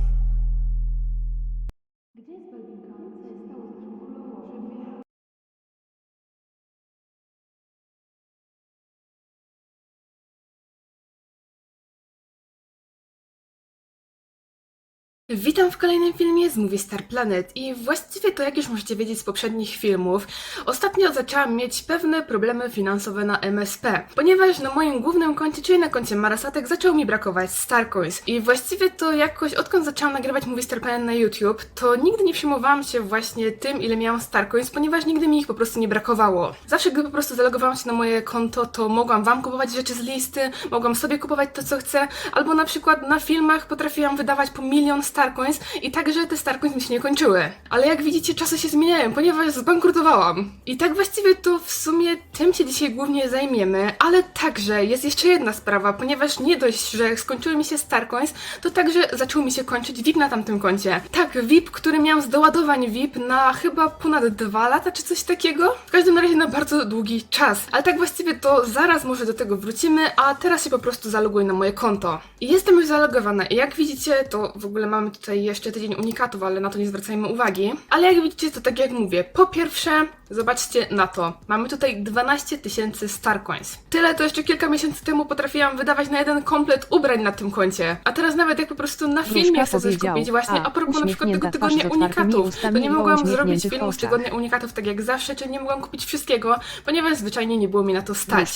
Witam w kolejnym filmie z Movie Star Planet i właściwie to jak już możecie wiedzieć z poprzednich filmów, ostatnio zaczęłam mieć pewne problemy finansowe na MSP, ponieważ na moim głównym koncie, czyli na koncie Marasatek, zaczęło mi brakować Starcoins i właściwie to jakoś odkąd zaczęłam nagrywać Movie Star Planet na YouTube, to nigdy nie przejmowałam się właśnie tym, ile miałam Starcoins, ponieważ nigdy mi ich po prostu nie brakowało. Zawsze gdy po prostu zalogowałam się na moje konto, to mogłam wam kupować rzeczy z listy, mogłam sobie kupować to co chcę, albo na przykład na filmach potrafiłam wydawać po 1 000 000 Starcoins i także te Starcoins mi się nie kończyły. Ale jak widzicie, czasy się zmieniają, ponieważ zbankrutowałam. I tak właściwie to w sumie tym się dzisiaj głównie zajmiemy, ale także jest jeszcze jedna sprawa, ponieważ nie dość, że skończyły mi się Starcoins, to także zaczął mi się kończyć VIP na tamtym koncie. Tak, VIP, który miałam z doładowań VIP na chyba ponad 2 lata czy coś takiego. W każdym razie na bardzo długi czas. Ale tak właściwie to zaraz może do tego wrócimy, a teraz się po prostu zaloguję na moje konto. I jestem już zalogowana i jak widzicie, to w ogóle mam mamy tutaj jeszcze tydzień unikatów, ale na to nie zwracajmy uwagi. Ale jak widzicie, to tak jak mówię, po pierwsze, zobaczcie na to. Mamy tutaj 12 000 Starcoins. Tyle to jeszcze kilka miesięcy temu potrafiłam wydawać na jeden komplet ubrań na tym koncie. A teraz nawet jak po prostu na filmie chcę coś kupić, właśnie a propos na przykład tego tygodnia unikatów, to nie mogłam zrobić filmu z tygodnia unikatów tak jak zawsze, czyli nie mogłam kupić wszystkiego, ponieważ zwyczajnie nie było mi na to stać.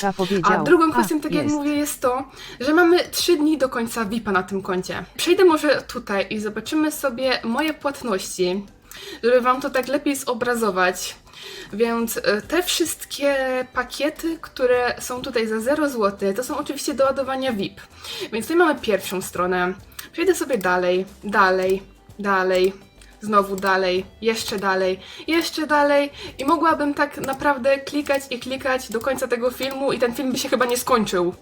A drugą kwestią, tak jak mówię, jest to, że mamy 3 dni do końca VIP-a na tym koncie. Przejdę może tutaj i zobaczymy sobie moje płatności, żeby wam to tak lepiej zobrazować. Więc te wszystkie pakiety, które są tutaj za 0 zł, to są oczywiście do ładowania VIP. Więc tutaj mamy pierwszą stronę. Przejdę sobie dalej, dalej. Znowu dalej, jeszcze dalej i mogłabym tak naprawdę klikać i klikać do końca tego filmu i ten film by się chyba nie skończył.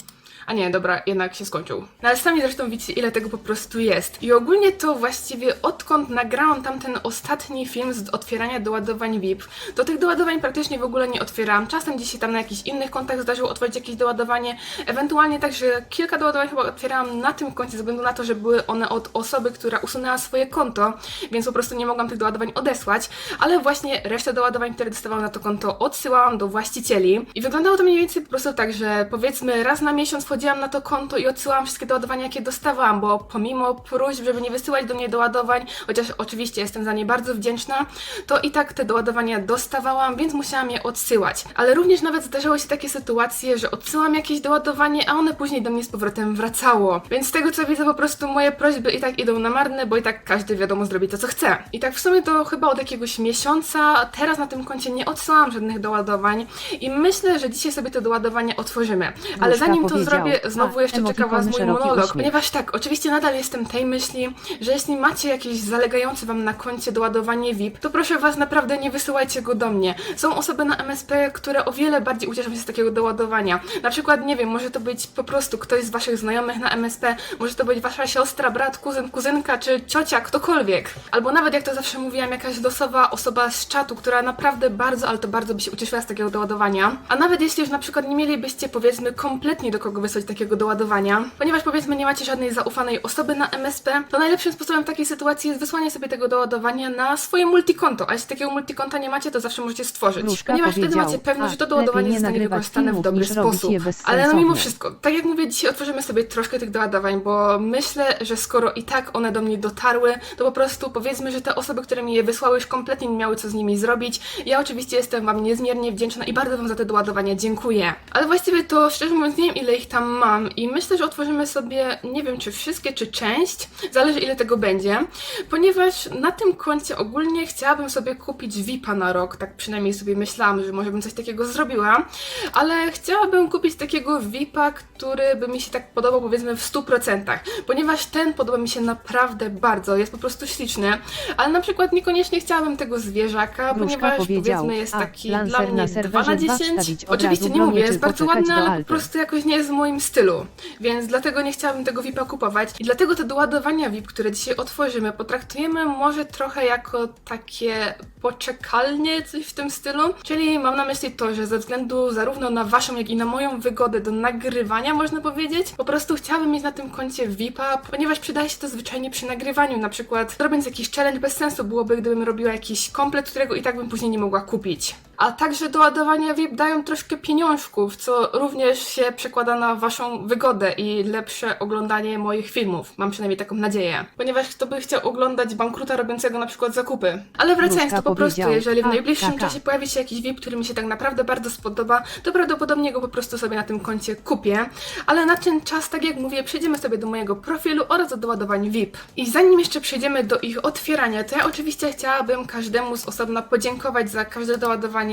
A nie, dobra, jednak się skończył. No ale sami zresztą widzicie, ile tego po prostu jest. I ogólnie to właściwie odkąd nagrałam tamten ostatni film z otwierania doładowań VIP, to tych doładowań praktycznie w ogóle nie otwierałam. Czasem gdzieś się tam na jakichś innych kontach zdarzyło otworzyć jakieś doładowanie. Ewentualnie także kilka doładowań chyba otwierałam na tym koncie, ze względu na to, że były one od osoby, która usunęła swoje konto, więc po prostu nie mogłam tych doładowań odesłać. Ale właśnie resztę doładowań, które dostawałam na to konto, odsyłałam do właścicieli. I wyglądało to mniej więcej po prostu tak, że powiedzmy raz na miesiąc wchodziłam na to konto i odsyłałam wszystkie doładowania, jakie dostawałam, bo pomimo próśb, żeby nie wysyłać do mnie doładowań, chociaż oczywiście jestem za nie bardzo wdzięczna, to i tak te doładowania dostawałam, więc musiałam je odsyłać. Ale również nawet zdarzały się takie sytuacje, że odsyłam jakieś doładowanie, a one później do mnie z powrotem wracało. Więc z tego co widzę, po prostu moje prośby i tak idą na marne, bo i tak każdy wiadomo zrobi to, co chce. I tak w sumie to chyba od jakiegoś miesiąca teraz na tym koncie nie odsyłam żadnych doładowań i myślę, że dzisiaj sobie te doładowania otworzymy. Ale zanim to zrobię, znowu jeszcze czeka was mój monolog, ponieważ tak, oczywiście nadal jestem tej myśli, że jeśli macie jakieś zalegające wam na koncie doładowanie VIP, to proszę was, naprawdę nie wysyłajcie go do mnie. Są osoby na MSP, które o wiele bardziej ucieszą się z takiego doładowania. Na przykład, nie wiem, może to być po prostu ktoś z waszych znajomych na MSP, może to być wasza siostra, brat, kuzyn, kuzynka czy ciocia, ktokolwiek. Albo nawet, jak to zawsze mówiłam, jakaś losowa osoba z czatu, która naprawdę bardzo, ale to bardzo by się ucieszyła z takiego doładowania. A nawet jeśli już na przykład nie mielibyście, powiedzmy, kompletnie do kogo wysłać takiego doładowania, ponieważ powiedzmy nie macie żadnej zaufanej osoby na MSP, to najlepszym sposobem w takiej sytuacji jest wysłanie sobie tego doładowania na swoje multikonto, a jeśli takiego multikonta nie macie, to zawsze możecie stworzyć, ponieważ wtedy macie pewność, że to doładowanie zostanie wykorzystane w dobry sposób. Ale no mimo wszystko, tak jak mówię, dzisiaj otworzymy sobie troszkę tych doładowań, bo myślę, że skoro i tak one do mnie dotarły, to po prostu powiedzmy, że te osoby, które mi je wysłały, już kompletnie nie miały co z nimi zrobić. Ja oczywiście jestem wam niezmiernie wdzięczna i bardzo wam za te doładowania dziękuję. Ale właściwie to szczerze mówiąc nie wiem, ile ich tam mam i myślę, że otworzymy sobie, nie wiem czy wszystkie, czy część, zależy ile tego będzie, ponieważ na tym koncie ogólnie chciałabym sobie kupić VIP-a na rok, tak przynajmniej sobie myślałam, że może bym coś takiego zrobiła, ale chciałabym kupić takiego VIP-a, który by mi się tak podobał powiedzmy w 100%, ponieważ ten podoba mi się naprawdę bardzo, jest po prostu śliczny, ale na przykład niekoniecznie chciałabym tego zwierzaka, ponieważ powiedzmy jest taki dla mnie 2 na 10, oczywiście nie mówię, jest bardzo ładny, ale po prostu jakoś nie jest w moim stylu, więc dlatego nie chciałabym tego VIP-a kupować i dlatego te doładowania VIP, które dzisiaj otworzymy, potraktujemy może trochę jako takie poczekalnie, coś w tym stylu, czyli mam na myśli to, że ze względu zarówno na waszą, jak i na moją wygodę do nagrywania, można powiedzieć, po prostu chciałabym mieć na tym koncie VIP-a, ponieważ przydaje się to zwyczajnie przy nagrywaniu, na przykład robiąc jakiś challenge bez sensu byłoby, gdybym robiła jakiś komplet, którego i tak bym później nie mogła kupić. A także doładowania VIP dają troszkę pieniążków, co również się przekłada na waszą wygodę i lepsze oglądanie moich filmów. Mam przynajmniej taką nadzieję. Ponieważ kto by chciał oglądać bankruta robiącego na przykład zakupy. Ale wracając, to po prostu, jeżeli w najbliższym czasie pojawi się jakiś VIP, który mi się tak naprawdę bardzo spodoba, to prawdopodobnie go po prostu sobie na tym koncie kupię. Ale na ten czas, tak jak mówię, przejdziemy sobie do mojego profilu oraz do doładowań VIP. I zanim jeszcze przejdziemy do ich otwierania, to ja oczywiście chciałabym każdemu z osobna podziękować za każde doładowanie,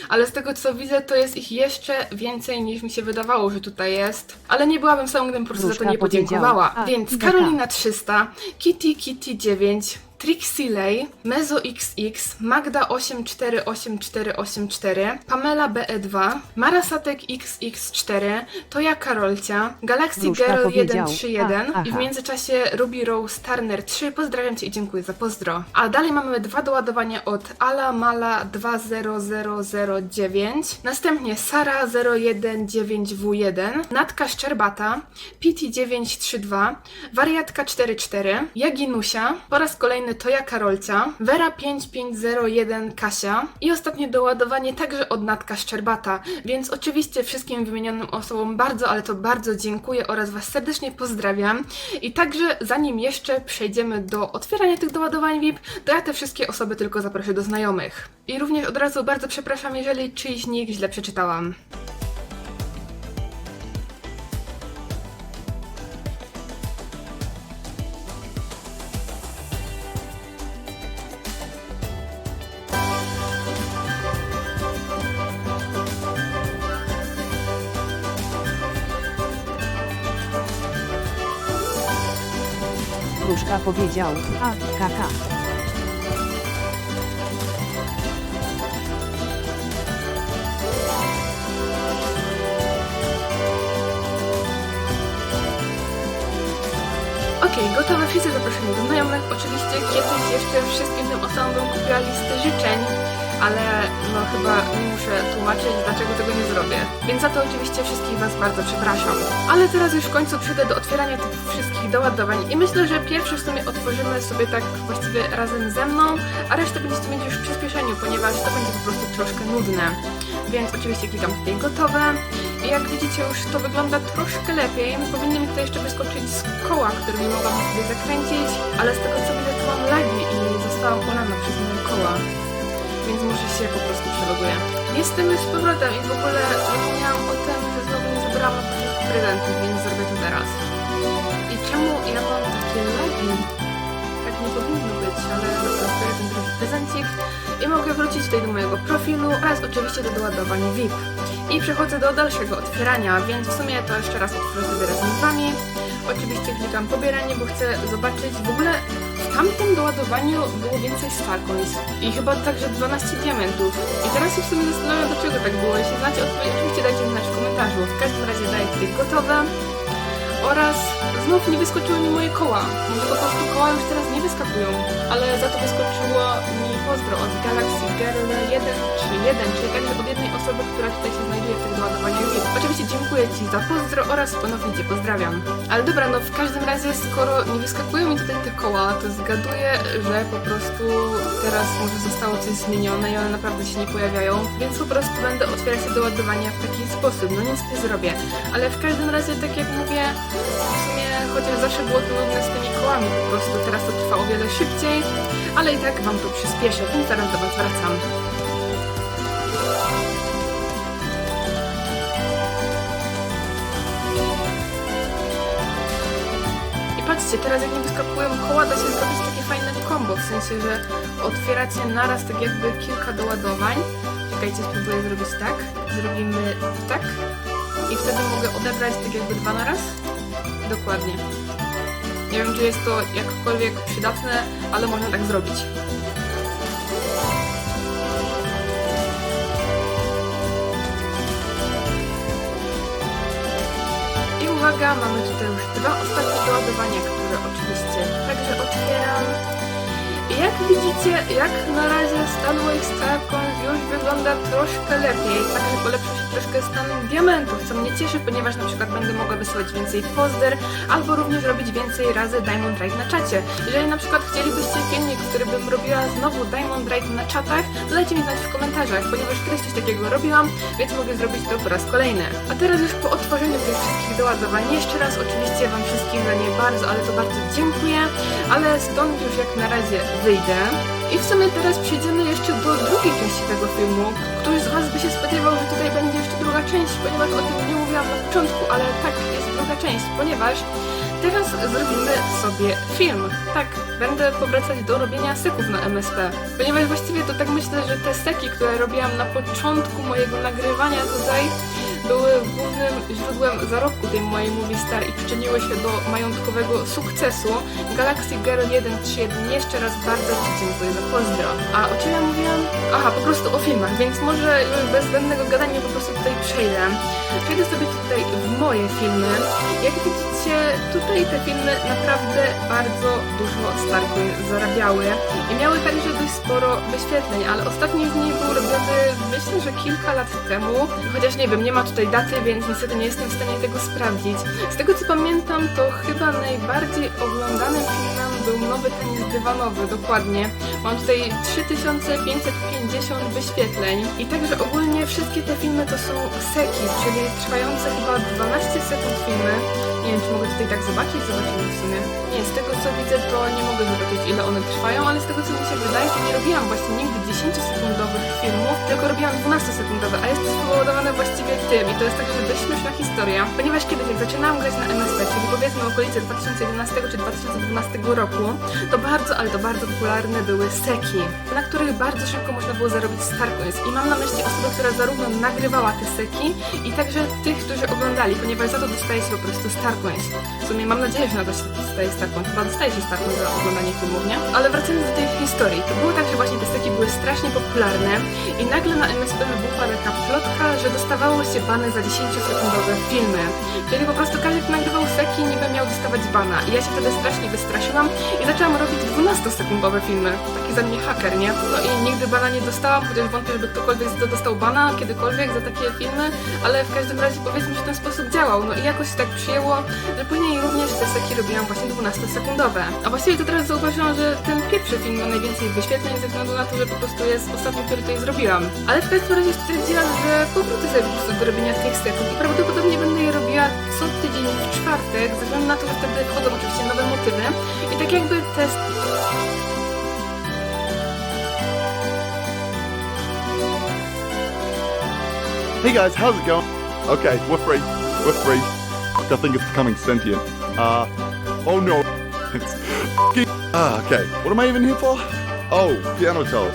ale z tego co widzę, to jest ich jeszcze więcej niż mi się wydawało, że tutaj jest. Ale nie byłabym samą, gdybym po prostu za to nie podziękowała. Więc Karolina 300, Kitty 9, Trixie Mezo XX, Magda 848484, Pamela BE2, Marasatek XX4, Toja Karolcia, Galaxy Wróżka Girl powiedział. 131 i w Aha. międzyczasie Ruby Rose Turner 3. Pozdrawiam Cię i dziękuję za pozdro. A dalej mamy 2 doładowania od Ala Mala 20009, następnie Sara 019W1, Natka Szczerbata, PT932, Wariatka 44, Jaginusia, po raz kolejny Toja Karolcia, Vera 5501 Kasia i ostatnie doładowanie także od Natka Szczerbata, więc oczywiście wszystkim wymienionym osobom bardzo, ale to bardzo dziękuję oraz Was serdecznie pozdrawiam. I także zanim jeszcze przejdziemy do otwierania tych doładowań VIP, to ja te wszystkie osoby tylko zaproszę do znajomych. I również od razu bardzo przepraszam, jeżeli czyjś nick źle przeczytałam. Wróżka powiedział. A, kaka. Okej, gotowe, wszyscy zaproszeni do znajomych. Oczywiście kiedyś jeszcze wszystkim tym osobom bym kupiła listę życzeń, ale no chyba nie muszę tłumaczyć, dlaczego tego nie zrobię. Więc za to oczywiście wszystkich Was bardzo przepraszam. Ale teraz już w końcu przyjdę do otwierania tych wszystkich doładowań i myślę, że pierwsze w sumie otworzymy sobie tak właściwie razem ze mną, a resztę będziecie mieć już w przyspieszeniu, ponieważ to będzie po prostu troszkę nudne. Więc oczywiście klikam tutaj gotowe i jak widzicie już to wygląda troszkę lepiej. Powinny mi tutaj jeszcze wyskoczyć z koła, którymi mogłam sobie zakręcić, ale z tego co widzę to mam lagi i zostałam polana przez moje koła. Więc może się po prostu przeloguję. Jestem już z powrotem i w ogóle zapomniałam o tym, że znowu nie zebrałam na początku prezentów, więc zrobię to teraz. I czemu ja mam takie lagi? Tak nie powinno być, ale dobra, zbiorę ten drugi prezencik i mogę wrócić tutaj do mojego profilu oraz oczywiście do doładowań VIP. I przechodzę do dalszego otwierania, więc w sumie to jeszcze raz otworzę sobie razem z Wami. Oczywiście klikam pobieranie, bo chcę zobaczyć w ogóle. W tamtym doładowaniu było więcej Star Coins i chyba także 12 diamentów. I teraz się w sumie zastanawiam, dlaczego tak było. Jeśli znacie odpowiedź, oczywiście dajcie mi znać w komentarzu. W każdym razie daję tutaj gotowe. Oraz znów nie wyskoczyły mi moje koła. Może po prostu koła już teraz nie wyskakują. Ale za to wyskoczyło mi pozdro od Galaxy Girl 131, czyli także od jednej osoby, która tutaj się znajduje w tych doładowaniach. Oczywiście dziękuję Ci za pozdro oraz ponownie Cię pozdrawiam. Ale dobra, no w każdym razie, skoro nie wyskakują mi tutaj te koła, to zgaduję, że po prostu teraz może zostało coś zmienione i one naprawdę się nie pojawiają. Więc po prostu będę otwierać te doładowania w taki sposób. No nic nie zrobię. Ale w każdym razie, tak jak mówię, w sumie chociaż zawsze było to nudne z tymi kołami, po prostu teraz to trwa o wiele szybciej, ale i tak Wam to przyspieszę, więc zaraz do Was wracam. I patrzcie, teraz jak nie wyskakują koła, da się zrobić takie fajne combo, w sensie, że otwieracie naraz tak jakby kilka doładowań. Czekajcie, spróbuję zrobić tak. Zrobimy tak. I wtedy mogę odebrać tak jakby 2 na raz. Dokładnie. Nie wiem, czy jest to jakkolwiek przydatne, ale można tak zrobić. I uwaga, mamy tutaj już 2 ostatnie doładowania, które oczywiście także otwieram. I jak widzicie, jak na razie Stanway Star Coins już wygląda troszkę lepiej, także polepszył się troszkę stan diamentów, co mnie cieszy, ponieważ na przykład będę mogła wysyłać więcej pozder, albo również robić więcej razy Diamond Raid na czacie. Jeżeli na przykład chcielibyście filmik, w którym bym robiła znowu Diamond Raid na czatach, to dajcie mi znać w komentarzach, ponieważ kiedyś coś takiego robiłam, więc mogę zrobić to po raz kolejny. A teraz już po otworzeniu tych wszystkich doładowań, jeszcze raz oczywiście Wam wszystkim za nie bardzo, ale to bardzo dziękuję, ale stąd już jak na razie wyjdę. I w sumie teraz przejdziemy jeszcze do drugiej części tego filmu. Któryś z Was by się spodziewał, że tutaj będzie jeszcze druga część, ponieważ o tym nie mówiłam na początku, ale tak, jest druga część, ponieważ teraz zrobimy sobie film. Tak, będę powracać do robienia seków na MSP, ponieważ właściwie to tak myślę, że te seki, które robiłam na początku mojego nagrywania tutaj, były głównym źródłem zarobku tej mojej movie star i przyczyniły się do majątkowego sukcesu. Galaxy Girl 131 jeszcze raz bardzo Ci dziękuję za pozdro. A o czym ja mówiłam? Aha, po prostu o filmach, więc może już bez zbędnego gadania po prostu tutaj przejdę. Przejdę sobie tutaj w moje filmy. Jak widzicie, tutaj te filmy naprawdę bardzo dużo Starcoin zarabiały i miały także dość sporo wyświetleń, ale ostatni z nich był robiony myślę, że kilka lat temu, chociaż nie wiem, nie ma tutaj daty, więc niestety nie jestem w stanie tego sprawdzić. Z tego co pamiętam, to chyba najbardziej oglądanym filmem był Nowy tenis dywanowy, dokładnie. Mam tutaj 3550 wyświetleń i także ogólnie wszystkie te filmy to są seki, czyli trwające chyba 12 sekund filmy. Nie wiem, czy mogę tutaj tak zobaczyć? Zobaczymy w sumie. Nie, z tego co widzę, to nie mogę zobaczyć, ile one trwają, ale z tego co mi się wydaje, to nie robiłam właśnie nigdy 10-sekundowych filmów, tylko robiłam 12-sekundowe, a jest to spowodowane właściwie tym i to jest także dość śmieszna historia, ponieważ kiedyś jak zaczynałam grać na MSP, czyli powiedzmy okolice 2011 czy 2012 roku, to bardzo, ale to bardzo popularne były seki, na których bardzo szybko można było zarobić Starcoins i mam na myśli osobę, która zarówno nagrywała te seki i także tych, którzy oglądali, ponieważ za to dostaje się po prostu Starcoins. W sumie mam nadzieję, że nadal się dostaje Starcoins, chyba dostaje się Starcoins za oglądanie filmów, nie? Ale wracając do tej historii, to było tak, że właśnie te seki były strasznie popularne i nagle na MSP wybuchła taka plotka, że dostawało się bany za 10-sekundowe filmy. Czyli po prostu każdy, kto nagrywał seki, niby miał dostawać bana. I ja się wtedy strasznie wystraszyłam i zaczęłam robić 12-sekundowe filmy. Taki za mnie haker, nie? No i nigdy bana nie dostałam, chociaż wątpię, żeby ktokolwiek dostał bana kiedykolwiek za takie filmy, ale w każdym razie powiedzmy, że w ten sposób działał. No i jakoś się tak przyjęło, że później również te seki robiłam właśnie 12-sekundowe. A właściwie to teraz zauważyłam, że ten pierwszy film ma najwięcej wyświetleń ze względu na to, że po prostu jest ostatnim, który tutaj zrobiłam. Ale w każdym razie stwierdziłam, że powrócę sobie po prostu do robienia tych seków i prawdopodobnie będę je robiła co tydzień w czwartek, ze względu na to, że wtedy wchodzą oczywiście nowe motywy i tak jakby test. Hey guys, how's it going? Okay, we're free. We're free. I think it's becoming sentient. Oh no. It's f***ing... okay. What am I even here for? Oh, piano toe.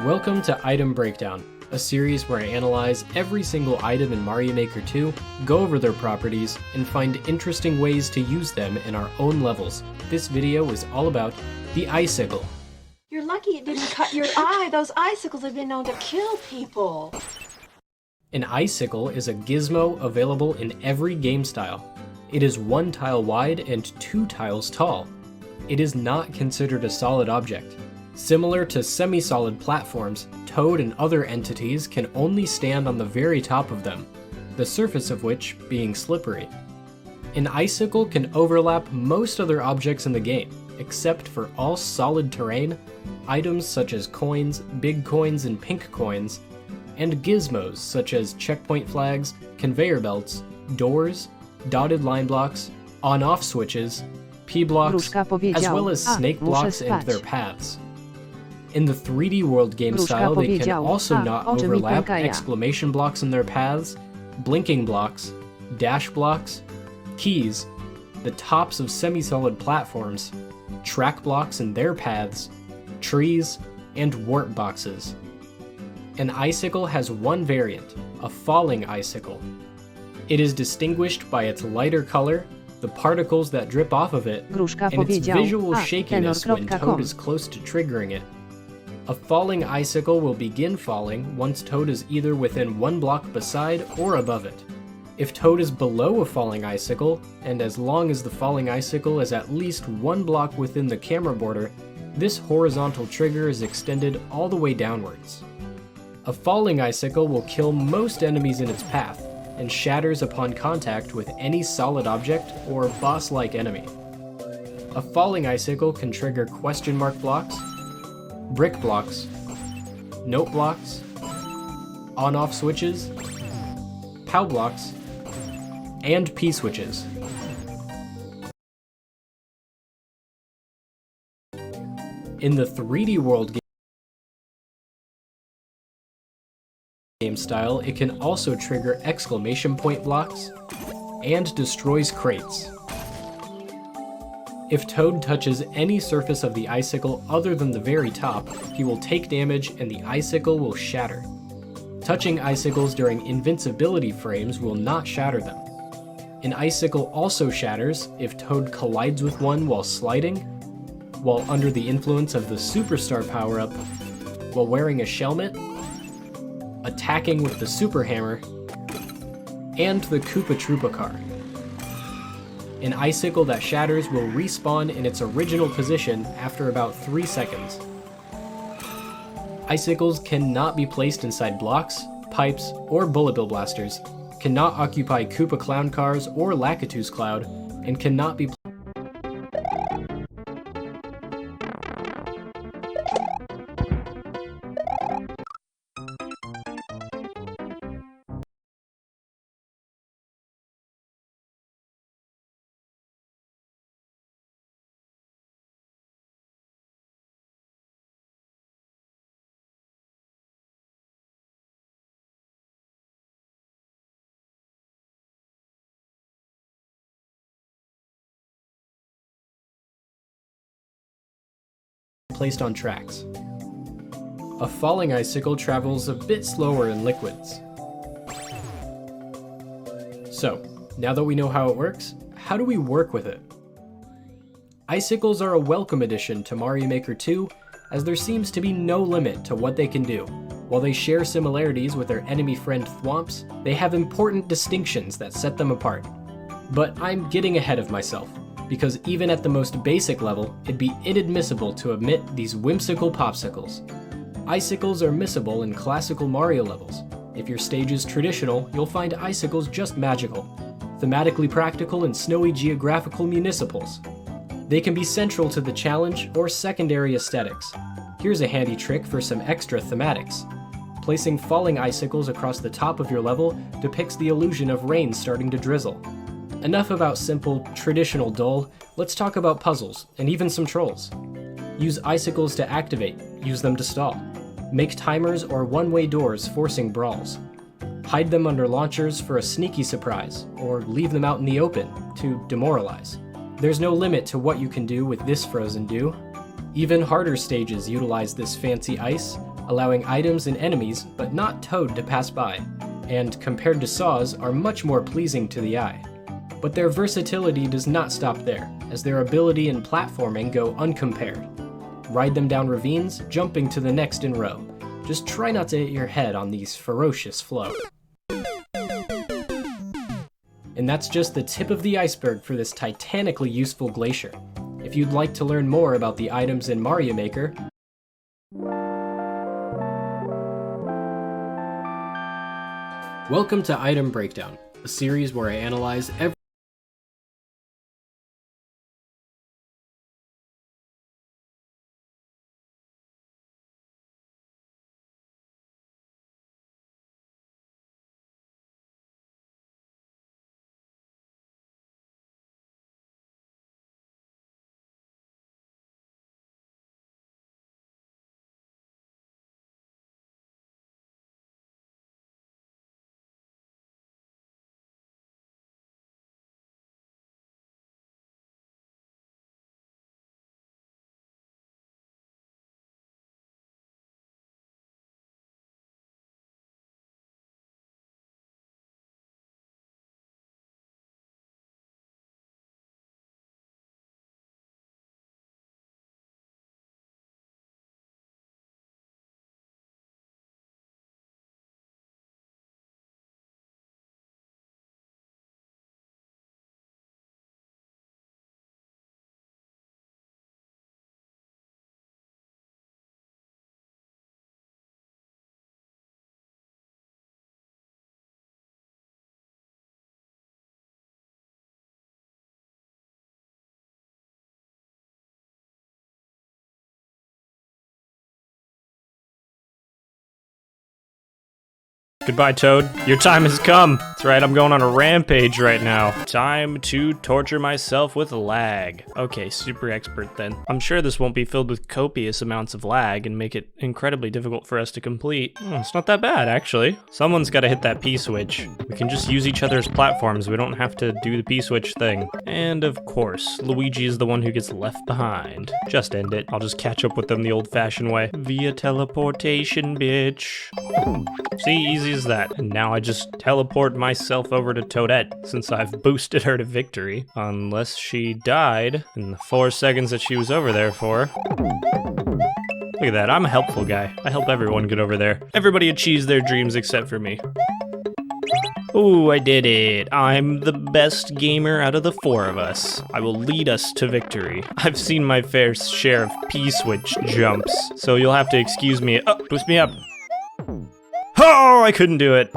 Welcome to Item Breakdown, a series where I analyze every single item in Mario Maker 2, go over their properties, and find interesting ways to use them in our own levels. This video is all about the icicle. You're lucky it didn't cut your eye. Those icicles have been known to kill people. An icicle is a gizmo available in every game style. It is 1 tile wide and 2 tiles tall. It is not considered a solid object. Similar to semi-solid platforms, Toad and other entities can only stand on the very top of them, the surface of which being slippery. An icicle can overlap most other objects in the game, except for all solid terrain, items such as coins, big coins and pink coins, and gizmos such as checkpoint flags, conveyor belts, doors, dotted line blocks, on-off switches, P-blocks, as well as snake blocks and their paths. In the 3D World game style, they can also not overlap exclamation blocks in their paths, blinking blocks, dash blocks, keys, the tops of semi-solid platforms, track blocks in their paths, trees, and warp boxes. An icicle has one variant, a falling icicle. It is distinguished by its lighter color, the particles that drip off of it, and its visual shakiness when Toad is close to triggering it. A falling icicle will begin falling once Toad is either within 1 block beside or above it. If Toad is below a falling icicle, and as long as the falling icicle is at least 1 block within the camera border, this horizontal trigger is extended all the way downwards. A falling icicle will kill most enemies in its path, and shatters upon contact with any solid object or boss-like enemy. A falling icicle can trigger question mark blocks, brick blocks, note blocks, on-off switches, POW blocks, and P switches. In the 3D World game style, it can also trigger exclamation point blocks and destroys crates. If Toad touches any surface of the icicle other than the very top, he will take damage and the icicle will shatter. Touching icicles during invincibility frames will not shatter them. An icicle also shatters if Toad collides with one while sliding, while under the influence of the Superstar power-up, while wearing a shelmet, attacking with the Super Hammer, and the Koopa Troopa car. An icicle that shatters will respawn in its original position after about 3 seconds. Icicles cannot be placed inside blocks, pipes, or bullet bill blasters, cannot occupy Koopa Clown cars or Lakitus Cloud, and cannot be placed on tracks. A falling icicle travels a bit slower in liquids. So, now that we know how it works, how do we work with it? Icicles are a welcome addition to Mario Maker 2, as there seems to be no limit to what they can do. While they share similarities with their enemy friend Thwomps, they have important distinctions that set them apart. But I'm getting ahead of myself, because even at the most basic level, it'd be inadmissible to omit these whimsical popsicles. Icicles are missable in classical Mario levels. If your stage is traditional, you'll find icicles just magical, thematically practical in snowy geographical municipals. They can be central to the challenge or secondary aesthetics. Here's a handy trick for some extra thematics. Placing falling icicles across the top of your level depicts the illusion of rain starting to drizzle. Enough about simple, traditional dull, let's talk about puzzles, and even some trolls. Use icicles to activate, use them to stall. Make timers or one-way doors forcing brawls. Hide them under launchers for a sneaky surprise, or leave them out in the open to demoralize. There's no limit to what you can do with this frozen dew. Even harder stages utilize this fancy ice, allowing items and enemies, but not Toad, to pass by, and compared to Saws, are much more pleasing to the eye. But their versatility does not stop there, as their ability and platforming go uncompared. Ride them down ravines, jumping to the next in row. Just try not to hit your head on these ferocious flow. And that's just the tip of the iceberg for this titanically useful glacier. If you'd like to learn more about the items in Mario Maker, welcome to Item Breakdown, a series where I analyze every Goodbye, Toad. Your time has come. That's right, I'm going on a rampage right now. Time to torture myself with lag. Okay, super expert then. I'm sure this won't be filled with copious amounts of lag and make it incredibly difficult for us to complete. It's not that bad, actually. Someone's gotta hit that P-switch. We can just use each other's platforms. We don't have to do the P-switch thing. And of course, Luigi is the one who gets left behind. Just end it. I'll just catch up with them the old-fashioned way. Via teleportation, bitch. See, easy as that. And now I just teleport myself over to Toadette, since I've boosted her to victory. Unless she died in the 4 seconds that she was over there for. Look at that, I'm a helpful guy. I help everyone get over there. Everybody achieves their dreams except for me. Ooh, I did it. I'm the best gamer out of the 4 of us. I will lead us to victory. I've seen my fair share of P-switch jumps, so you'll have to excuse me. Oh, boost me up. Oh, I couldn't do it.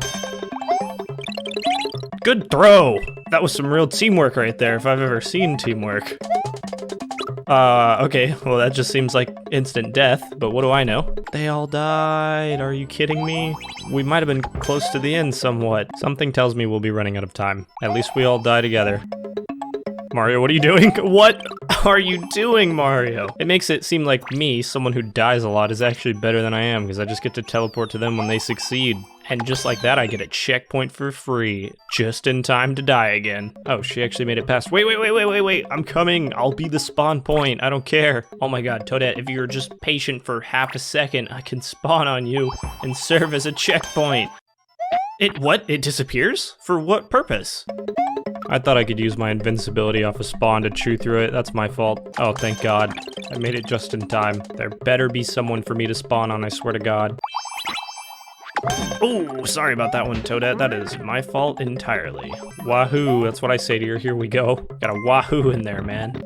Good throw. That was some real teamwork right there, if I've ever seen teamwork. Okay, well that just seems like instant death, but what do I know? They all died, are you kidding me? We might have been close to the end somewhat. Something tells me we'll be running out of time. At least we all die together. Mario, what are you doing? What are you doing, Mario? It makes it seem like me, someone who dies a lot, is actually better than I am, because I just get to teleport to them when they succeed. And just like that, I get a checkpoint for free, just in time to die again. Oh, she actually made it past. Wait, I'm coming. I'll be the spawn point. I don't care. Oh my god, Toadette, if you're just patient for half a second, I can spawn on you and serve as a checkpoint. What? It disappears? For what purpose? I thought I could use my invincibility off a spawn to chew through it. That's my fault. Oh, thank God. I made it just in time. There better be someone for me to spawn on, I swear to God. Oh, sorry about that one, Toadette. That is my fault entirely. Wahoo, that's what I say to her. Here we go. Got a wahoo in there, man.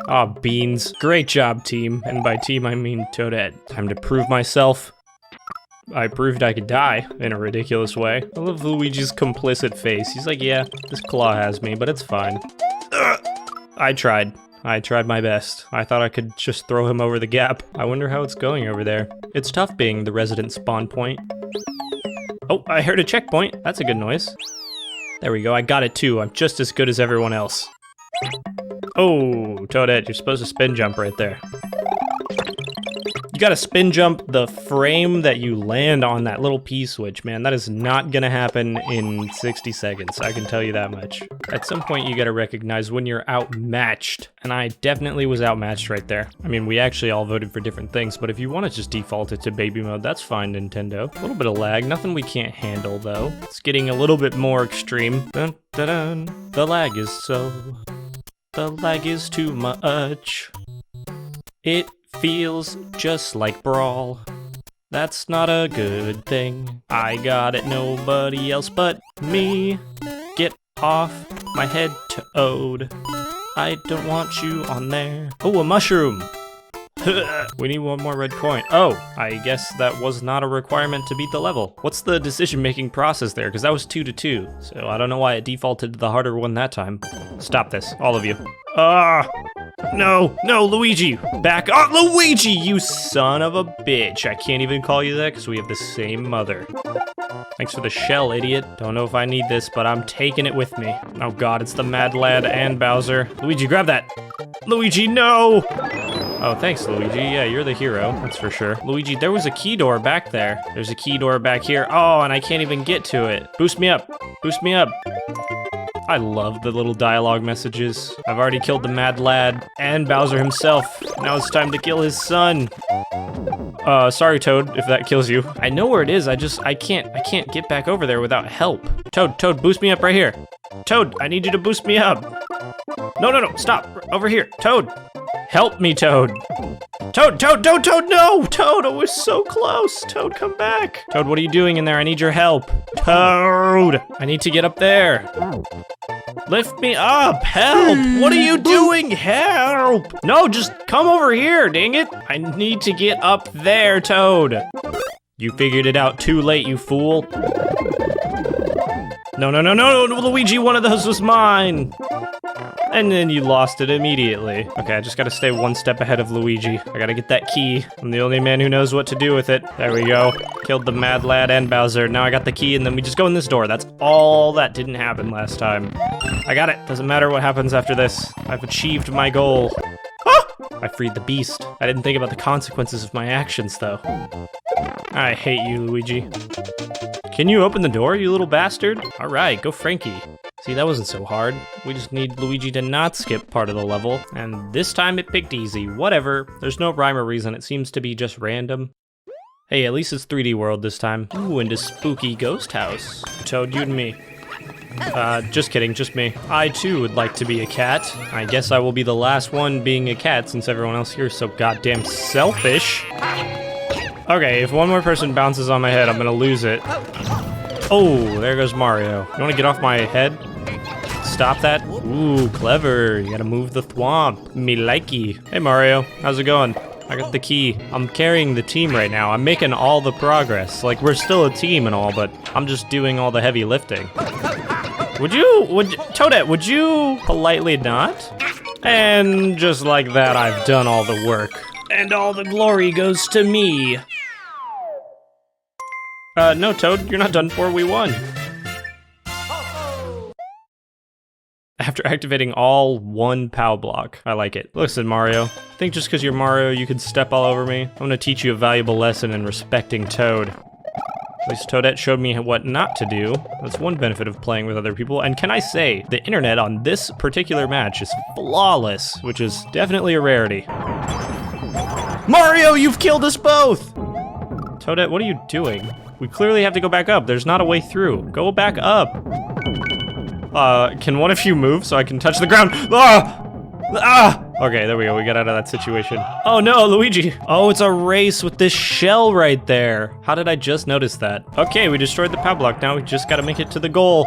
Aw, beans. Great job, team. And by team, I mean Toadette. Time to prove myself. I proved I could die in a ridiculous way. I love Luigi's complicit face. He's like, yeah, this claw has me, but it's fine. I tried my best. I thought I could just throw him over the gap. I wonder how it's going over there. It's tough being the resident spawn point. Oh, I heard a checkpoint. That's a good noise. There we go, I got it too. I'm just as good as everyone else. Oh, Toadette, you're supposed to spin jump right there. You gotta spin jump the frame that you land on that little P-switch, man. That is not gonna happen in 60 seconds, I can tell you that much. At some point, you gotta recognize when you're outmatched. And I definitely was outmatched right there. I mean, we actually all voted for different things, but if you want to just default it to baby mode, that's fine, Nintendo. A little bit of lag, nothing we can't handle, though. It's getting a little bit more extreme. Dun, dun, dun. The lag is too much. It feels just like Brawl. That's not a good thing. I got it, nobody else but me. Get off my head, Toad. I don't want you on there. Oh, a mushroom. We need one more red coin. Oh, I guess that was not a requirement to beat the level. What's the decision-making process there? Because that was 2 to 2. So I don't know why it defaulted to the harder one that time. Stop this, all of you. No, Luigi, back up. Luigi, you son of a bitch. I can't even call you that because we have the same mother. Thanks for the shell, idiot. Don't know if I need this, but I'm taking it with me. Oh god, it's the Mad Lad and Bowser. Luigi, grab that. Luigi, no! Oh, thanks, Luigi. Yeah, you're the hero, that's for sure. Luigi, there was a key door back there. There's a key door back here. Oh, and I can't even get to it. Boost me up. Boost me up. I love the little dialogue messages. I've already killed the Mad Lad and Bowser himself. Now it's time to kill his son. Sorry, Toad, if that kills you. I know where it is, I can't get back over there without help. Toad, boost me up right here. Toad, I need you to boost me up. No, stop, over here. Toad, help me, Toad. Toad, no! Toad, I was so close. Toad, come back. Toad, what are you doing in there? I need your help. Toad, I need to get up there. Lift me up, help! What are you doing? Help! No, just come over here, dang it! I need to get up there, Toad. You figured it out too late, you fool. No, Luigi, one of those was mine! And then you lost it immediately. Okay, I just gotta stay one step ahead of Luigi. I gotta get that key. I'm the only man who knows what to do with it. There we go. Killed the Mad Lad and Bowser. Now I got the key, and then we just go in this door. That's all that didn't happen last time. I got it. Doesn't matter what happens after this. I've achieved my goal. Ah! I freed the beast. I didn't think about the consequences of my actions, though. I hate you, Luigi. Can you open the door, you little bastard? All right, go Frankie. See, that wasn't so hard. We just need Luigi to not skip part of the level, and this time it picked easy. Whatever. There's no rhyme or reason. It seems to be just random. Hey, at least it's 3D World this time. Ooh, and a spooky ghost house. Toad, you and me. Just kidding, just me. I, too, would like to be a cat. I guess I will be the last one being a cat since everyone else here is so goddamn selfish. Okay, if one more person bounces on my head, I'm gonna lose it. Oh, there goes Mario. You wanna get off my head? Stop that. Ooh, clever. You gotta move the thwomp. Me likey. Hey, Mario. How's it going? I got the key. I'm carrying the team right now. I'm making all the progress. Like, we're still a team and all, but I'm just doing all the heavy lifting. Toadette, would you politely not? And just like that, I've done all the work. And all the glory goes to me. No, Toad, you're not done for. We won. After activating all one POW block. I like it. Listen, Mario. I think just because you're Mario, you can step all over me. I'm gonna teach you a valuable lesson in respecting Toad. At least Toadette showed me what not to do. That's one benefit of playing with other people. And can I say, the internet on this particular match is flawless, which is definitely a rarity. Mario, you've killed us both! Toadette, what are you doing? We clearly have to go back up. There's not a way through. Go back up. Can one of you move so I can touch the ground? Okay, there we go. We got out of that situation. Oh no, Luigi. Oh, it's a race with this shell right there. How did I just notice that? Okay, we destroyed the POW block. Now we just gotta make it to the goal.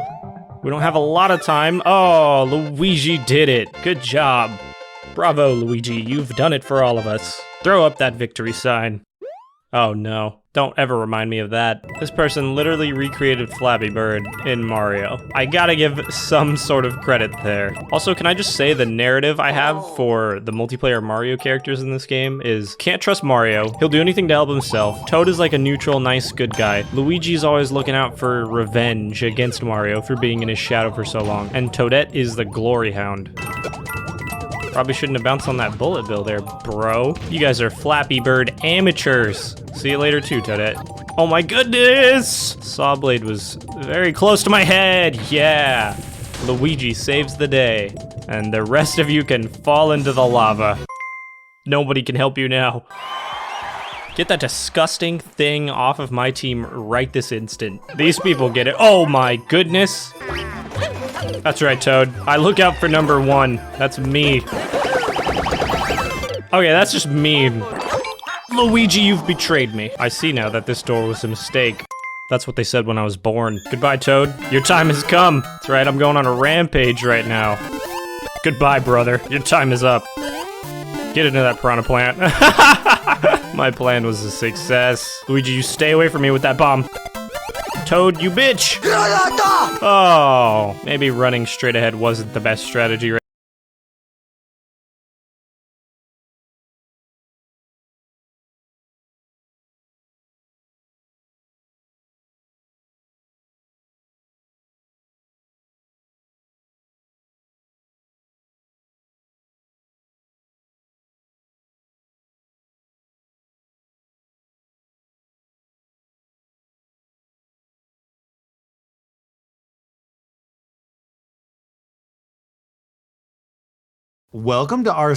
We don't have a lot of time. Oh, Luigi did it. Good job. Bravo, Luigi. You've done it for all of us. Throw up that victory sign. Oh no. Don't ever remind me of that. This person literally recreated Flappy Bird in Mario. I gotta give some sort of credit there. Also, can I just say the narrative I have for the multiplayer Mario characters in this game is can't trust Mario. He'll do anything to help himself. Toad is like a neutral, nice, good guy. Luigi's always looking out for revenge against Mario for being in his shadow for so long. And Toadette is the glory hound. Probably shouldn't have bounced on that bullet bill there, bro. You guys are Flappy Bird amateurs. See you later too, Toadette. Oh my goodness! Sawblade was very close to my head. Yeah. Luigi saves the day. And the rest of you can fall into the lava. Nobody can help you now. Get that disgusting thing off of my team right this instant. These people get it. Oh my goodness. That's right, Toad. I look out for number 1. That's me. Okay, that's just me. Luigi, you've betrayed me. I see now that this door was a mistake. That's what they said when I was born. Goodbye, Toad. Your time has come. That's right, I'm going on a rampage right now. Goodbye, brother. Your time is up. Get into that piranha plant. My plan was a success. Luigi, you stay away from me with that bomb. Toad, you bitch! Oh, maybe running straight ahead wasn't the best strategy, right? Welcome to r/.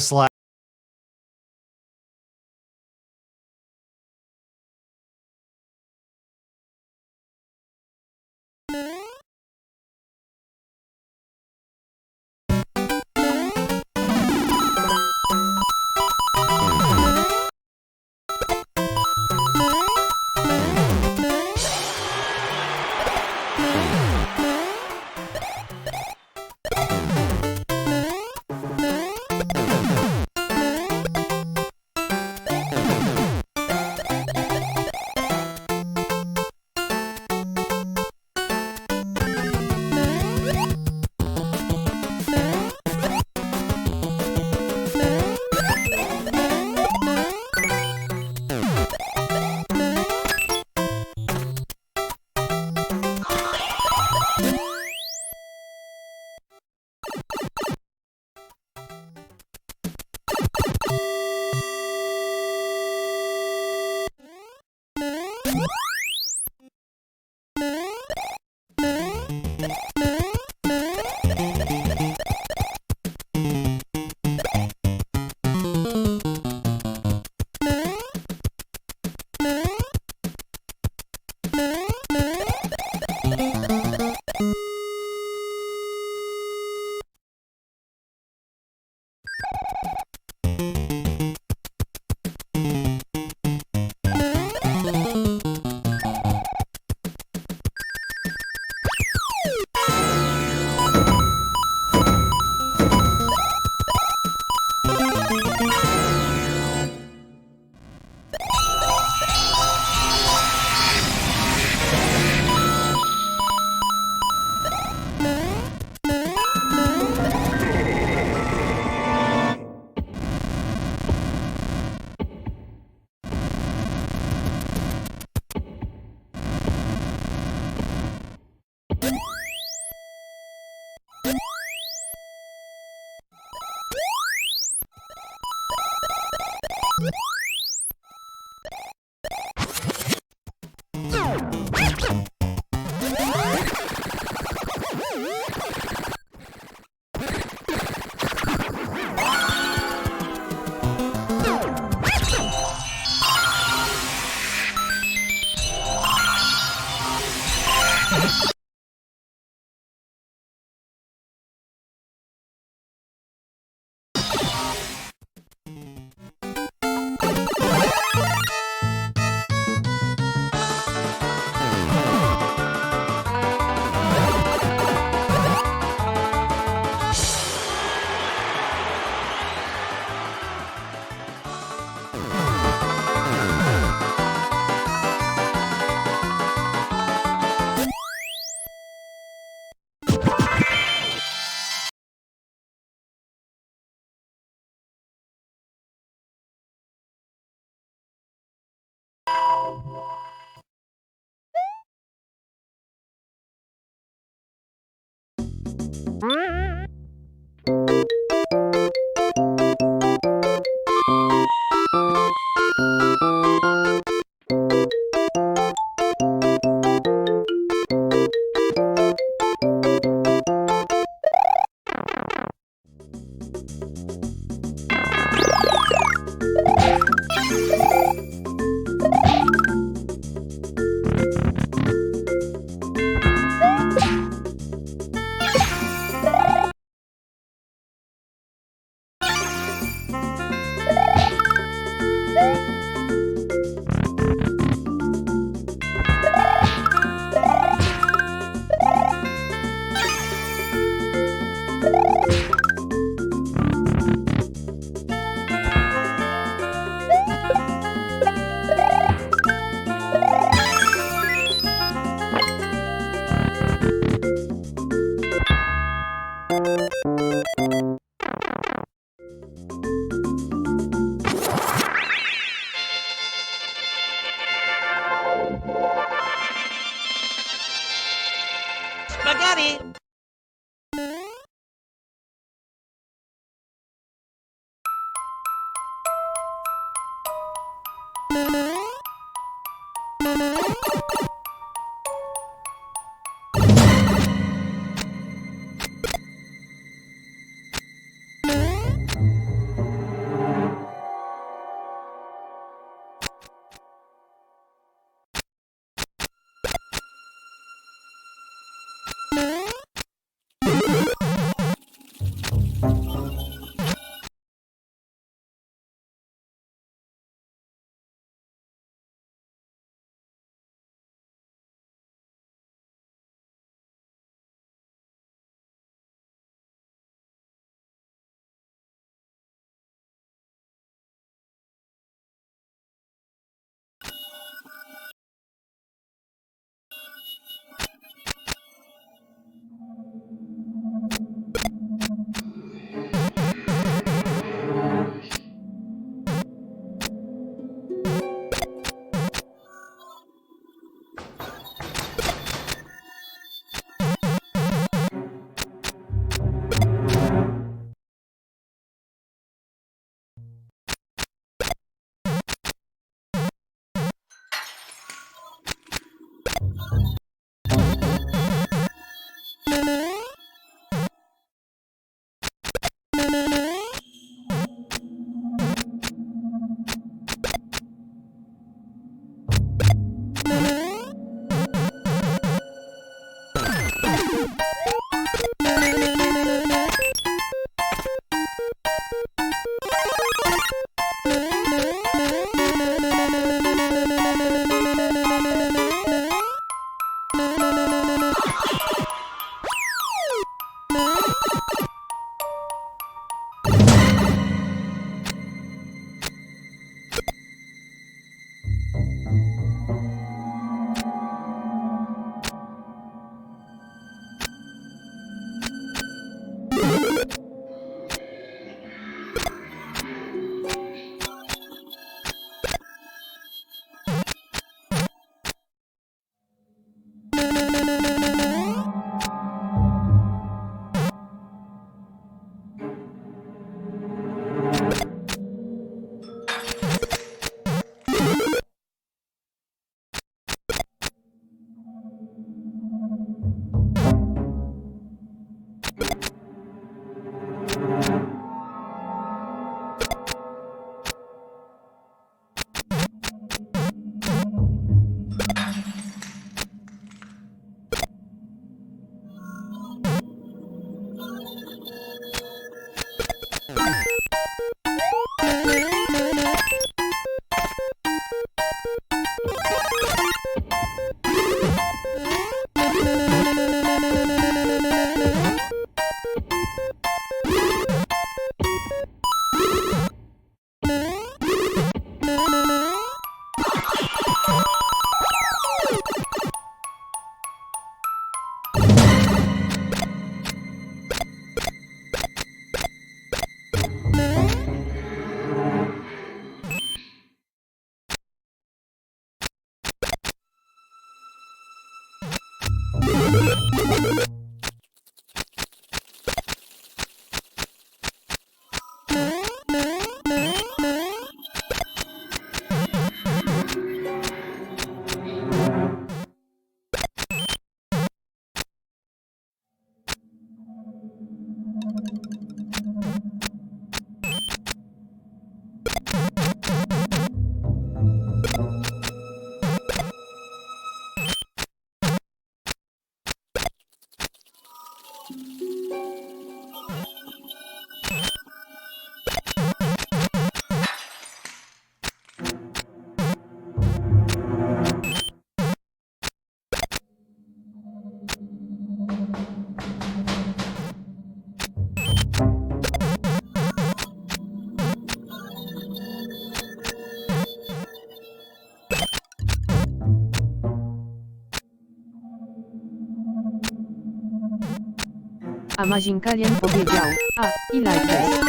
A Mazinkalien powiedział, a, i lajkes.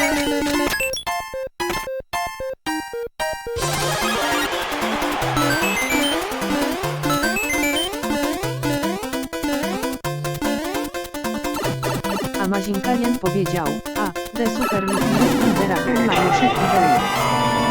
A Mazinkalien powiedział, a, de super lidera, Mariuszek i